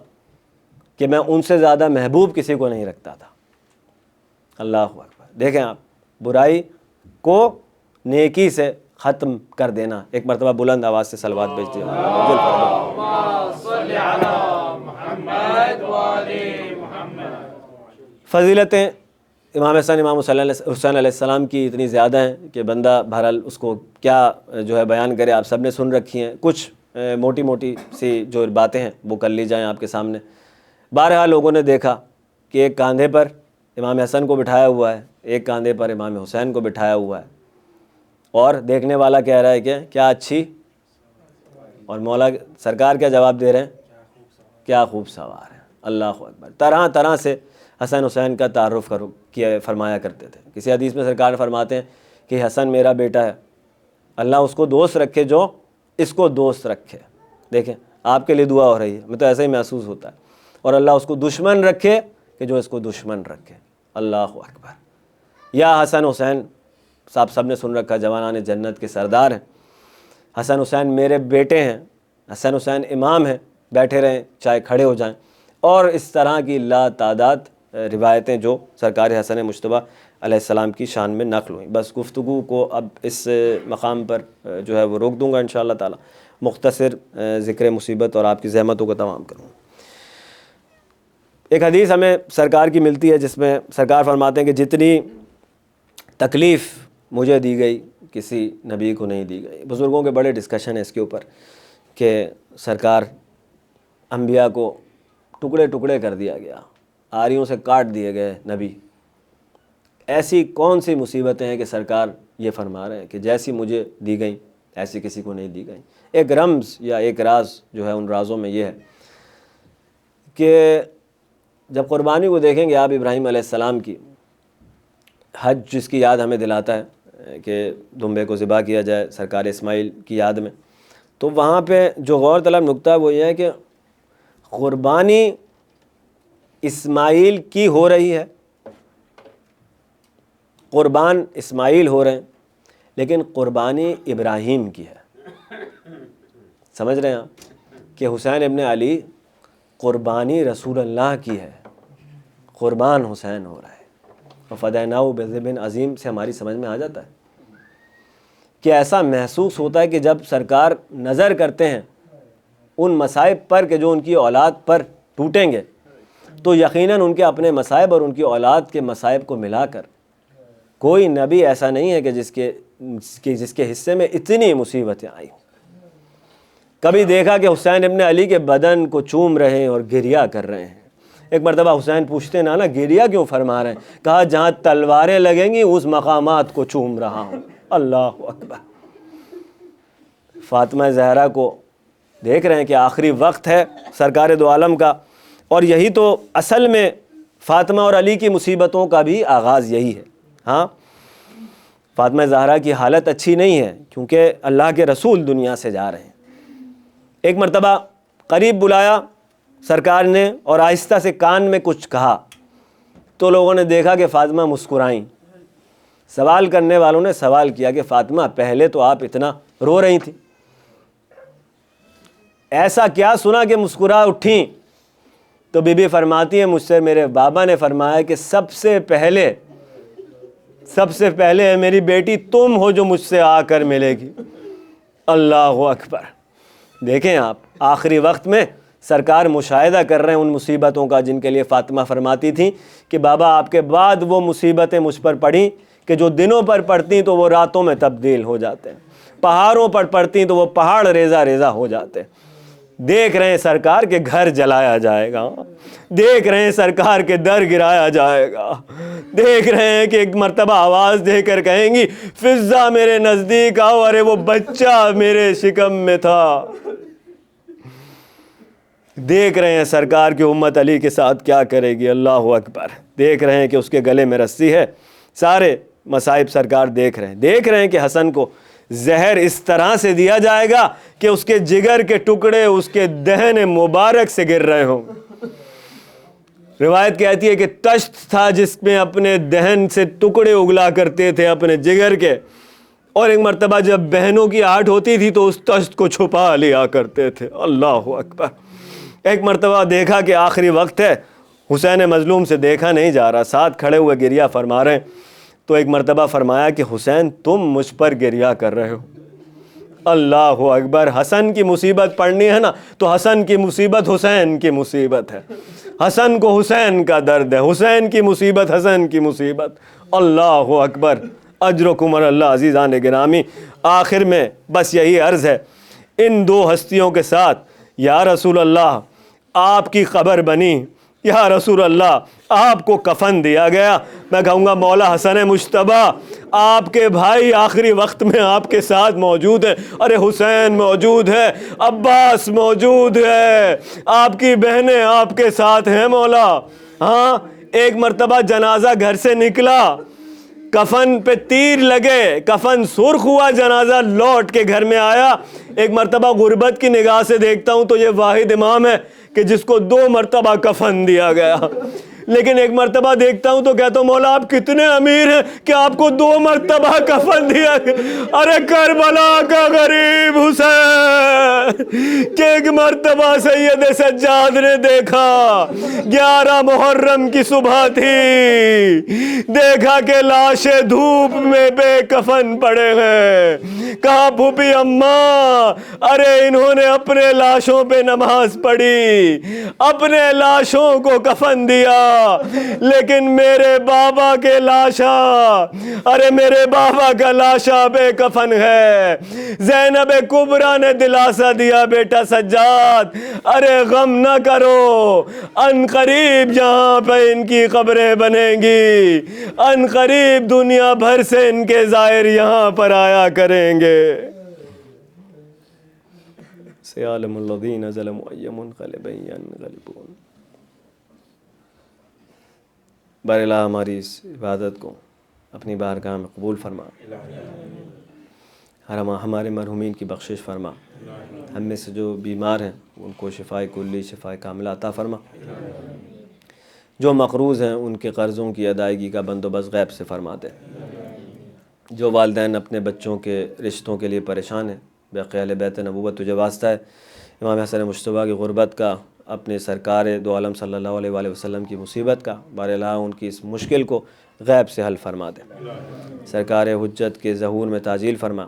کہ میں ان سے زیادہ محبوب کسی کو نہیں رکھتا تھا. اللہ اکبر. دیکھیں آپ, برائی کو نیکی سے ختم کر دینا. ایک مرتبہ بلند آواز سے صلوات بھیج دیا. فضیلتیں امام حسن امام حسین علیہ السلام کی اتنی زیادہ ہیں کہ بندہ بہرحال اس کو کیا جو ہے بیان کرے. آپ سب نے سن رکھی ہیں, کچھ موٹی موٹی سی جو باتیں ہیں وہ کر لی جائیں آپ کے سامنے. بارہا لوگوں نے دیکھا کہ ایک کاندھے پر امام حسن کو بٹھایا ہوا ہے, ایک کاندھے پر امام حسین کو بٹھایا ہوا ہے, اور دیکھنے والا کہہ رہا ہے کہ کیا اچھی, اور مولا سرکار کیا جواب دے رہے ہیں, کیا خوب سوار ہے. اللہ اکبر. طرح طرح سے حسن حسین کا تعارف فرمایا کرتے تھے. کسی حدیث میں سرکار فرماتے ہیں کہ حسن میرا بیٹا ہے, اللہ اس کو دوست رکھے جو اس کو دوست رکھے. دیکھیں آپ کے لیے دعا ہو رہی ہے, میں تو ایسا ہی محسوس ہوتا ہے. اور اللہ اس کو دشمن رکھے کہ جو اس کو دشمن رکھے. اللہ اکبر. یا حسن حسین صاحب سب نے سن رکھا, جوانان جنت کے سردار ہیں. حسن حسین میرے بیٹے ہیں, حسن حسین امام ہیں, بیٹھے رہیں چاہے کھڑے ہو جائیں. اور اس طرح کی لا تعداد روایتیں جو سرکار حسن مجتبیٰ علیہ السلام کی شان میں نقل ہوئیں. بس گفتگو کو اب اس مقام پر جو ہے وہ روک دوں گا انشاءاللہ تعالی. مختصر ذکر مصیبت اور آپ کی زحمتوں کو تمام کروں. ایک حدیث ہمیں سرکار کی ملتی ہے جس میں سرکار فرماتے ہیں کہ جتنی تکلیف مجھے دی گئی کسی نبی کو نہیں دی گئی. بزرگوں کے بڑے ڈسکشن ہیں اس کے اوپر کہ سرکار انبیاء کو ٹکڑے ٹکڑے کر دیا گیا, آریوں سے کاٹ دیے گئے نبی. ایسی کون سی مصیبتیں ہیں کہ سرکار یہ فرما رہے ہیں کہ جیسی مجھے دی گئیں ایسی کسی کو نہیں دی گئیں. ایک رمز یا ایک راز جو ہے ان رازوں میں یہ ہے کہ جب قربانی کو دیکھیں گے آپ ابراہیم علیہ السلام کی, حج جس کی یاد ہمیں دلاتا ہے کہ دمبے کو ذبح کیا جائے سرکار اسماعیل کی یاد میں, تو وہاں پہ جو غور طلب نکتہ ہے وہ یہ ہے کہ قربانی اسماعیل کی ہو رہی ہے, قربان اسماعیل ہو رہے ہیں, لیکن قربانی ابراہیم کی ہے. سمجھ رہے ہیں آپ کہ حسین ابن علی قربانی رسول اللہ کی ہے, قربان حسین ہو رہا ہے. وَفَدَيْنَاهُ بِذِبْحٍ عظیم سے ہماری سمجھ میں آ جاتا ہے کہ ایسا محسوس ہوتا ہے کہ جب سرکار نظر کرتے ہیں ان مصائب پر کہ جو ان کی اولاد پر ٹوٹیں گے, تو یقیناً ان کے اپنے مصائب اور ان کی اولاد کے مصائب کو ملا کر کوئی نبی ایسا نہیں ہے کہ جس کے حصے میں اتنی مصیبتیں آئی. کبھی دیکھا کہ حسین ابن علی کے بدن کو چوم رہے ہیں اور گریہ کر رہے ہیں. ایک مرتبہ حسین پوچھتے ہیں نانا گریہ کیوں فرما رہے ہیں؟ کہا جہاں تلواریں لگیں گی اس مقامات کو چوم رہا ہوں. اللہ اکبر. فاطمہ زہرا کو دیکھ رہے ہیں کہ آخری وقت ہے سرکار دو عالم کا, اور یہی تو اصل میں فاطمہ اور علی کی مصیبتوں کا بھی آغاز یہی ہے. ہاں, فاطمہ زہرا کی حالت اچھی نہیں ہے کیونکہ اللہ کے رسول دنیا سے جا رہے ہیں. ایک مرتبہ قریب بلایا سرکار نے اور آہستہ سے کان میں کچھ کہا, تو لوگوں نے دیکھا کہ فاطمہ مسکرائیں. سوال کرنے والوں نے سوال کیا کہ فاطمہ پہلے تو آپ اتنا رو رہی تھیں, ایسا کیا سنا کہ مسکرا اٹھیں؟ تو بی بی فرماتی ہیں مجھ سے میرے بابا نے فرمایا کہ سب سے پہلے ہے میری بیٹی تم ہو جو مجھ سے آ کر ملے گی. اللہ اکبر. دیکھیں آپ آخری وقت میں سرکار مشاہدہ کر رہے ہیں ان مصیبتوں کا جن کے لیے فاطمہ فرماتی تھیں کہ بابا آپ کے بعد وہ مصیبتیں مجھ پر پڑیں کہ جو دنوں پر پڑتی تو وہ راتوں میں تبدیل ہو جاتے ہیں, پہاڑوں پر پڑتی تو وہ پہاڑ ریزہ ریزہ ہو جاتے ہیں. دیکھ رہے ہیں سرکار کے گھر جلایا جائے گا, دیکھ رہے ہیں سرکار کے در گرایا جائے گا, دیکھ رہے ہیں کہ ایک مرتبہ آواز دے کر کہیں گی فضا میرے نزدیک آؤ, ارے وہ بچہ میرے شکم میں تھا. دیکھ رہے ہیں سرکار کی امت علی کے ساتھ کیا کرے گی. اللہ اکبر. دیکھ رہے ہیں کہ اس کے گلے میں رسی ہے, سارے مصائب سرکار دیکھ رہے ہیں. دیکھ رہے ہیں کہ حسن کو زہر اس طرح سے دیا جائے گا کہ اس کے جگر کے ٹکڑے اس کے دہن مبارک سے گر رہے ہوں. روایت کہتی ہے کہ تشت تھا جس میں اپنے دہن سے ٹکڑے اگلا کرتے تھے اپنے جگر کے, اور ایک مرتبہ جب بہنوں کی آہٹ ہوتی تھی تو اس تشت کو چھپا لیا کرتے تھے. اللہ اکبر. ایک مرتبہ دیکھا کہ آخری وقت ہے, حسین مظلوم سے دیکھا نہیں جا رہا, ساتھ کھڑے ہوئے گریہ فرما رہے ہیں, تو ایک مرتبہ فرمایا کہ حسین تم مجھ پر گریہ کر رہے ہو. اللہ اکبر. حسن کی مصیبت پڑھنی ہے نا تو حسن کی مصیبت حسین کی مصیبت ہے, حسن کو حسین کا درد ہے, حسین کی مصیبت حسن کی مصیبت. اللہ اکبر. اجرکم اللہ. عزیزان گرامی, آخر میں بس یہی عرض ہے ان دو ہستیوں کے ساتھ, یا رسول اللہ آپ کی قبر بنی, یا رسول اللہ آپ کو کفن دیا گیا. میں کہوں گا مولا حسن مجتبیٰ آپ کے بھائی آخری وقت میں آپ کے ساتھ موجود ہیں. ارے حسین موجود ہے, عباس موجود ہے, آپ کی بہنیں آپ کے ساتھ ہیں مولا. ہاں, ایک مرتبہ جنازہ گھر سے نکلا, کفن پہ تیر لگے, کفن سرخ ہوا, جنازہ لوٹ کے گھر میں آیا. ایک مرتبہ غربت کی نگاہ سے دیکھتا ہوں تو یہ واحد امام ہے کہ جس کو 2 مرتبہ کفن دیا گیا, لیکن ایک مرتبہ دیکھتا ہوں تو کہتا ہوں مولا آپ کتنے امیر ہیں کہ آپ کو 2 مرتبہ کفن دیا گیا. ارے کربلا کا غریب حسین, کہ ایک مرتبہ سید سجاد نے دیکھا 11 محرم کی صبح تھی، دیکھا کہ لاشیں دھوپ میں بے کفن پڑے ہیں۔ کہا پھوپھی اماں، ارے انہوں نے اپنے لاشوں پہ نماز پڑھی، اپنے لاشوں کو کفن دیا، لیکن میرے بابا کے لاشا، ارے میرے بابا کا لاشا بے کفن ہے۔ زینب کبریٰ نے دلاسا دیا، بیٹا سجاد ارے غم نہ کرو، ان قریب یہاں پہ ان کی قبریں بنیں گی، ان قریب دنیا بھر سے ان کے زائر یہاں پر آیا کریں گے۔ سیعلم الذین ظلموا ای منقلب ینقلبون۔ بار الہ ہماری اس عبادت کو اپنی بارگاہ میں قبول فرما، ہمارے مرحومین کی بخشش فرما، ہم میں سے جو بیمار ہیں ان کو شفائے کلی شفائے کاملہ عطا فرما، جو مقروض ہیں ان کے قرضوں کی ادائیگی کا بندوبست غیب سے فرما دے، جو والدین اپنے بچوں کے رشتوں کے لیے پریشان ہیں، باقی اہل بیت نبوت تجھے واسطہ ہے، امام حسن مجتبیٰ کی غربت کا، اپنے سرکار دو عالم صلی اللہ علیہ وآلہ وسلم کی مصیبت کا، بار الہ ان کی اس مشکل کو غیب سے حل فرما دے، سرکار حجت کے ظہور میں تعجیل فرما،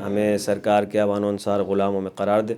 ہمیں سرکار کے اعوان و انصار غلاموں میں قرار دے۔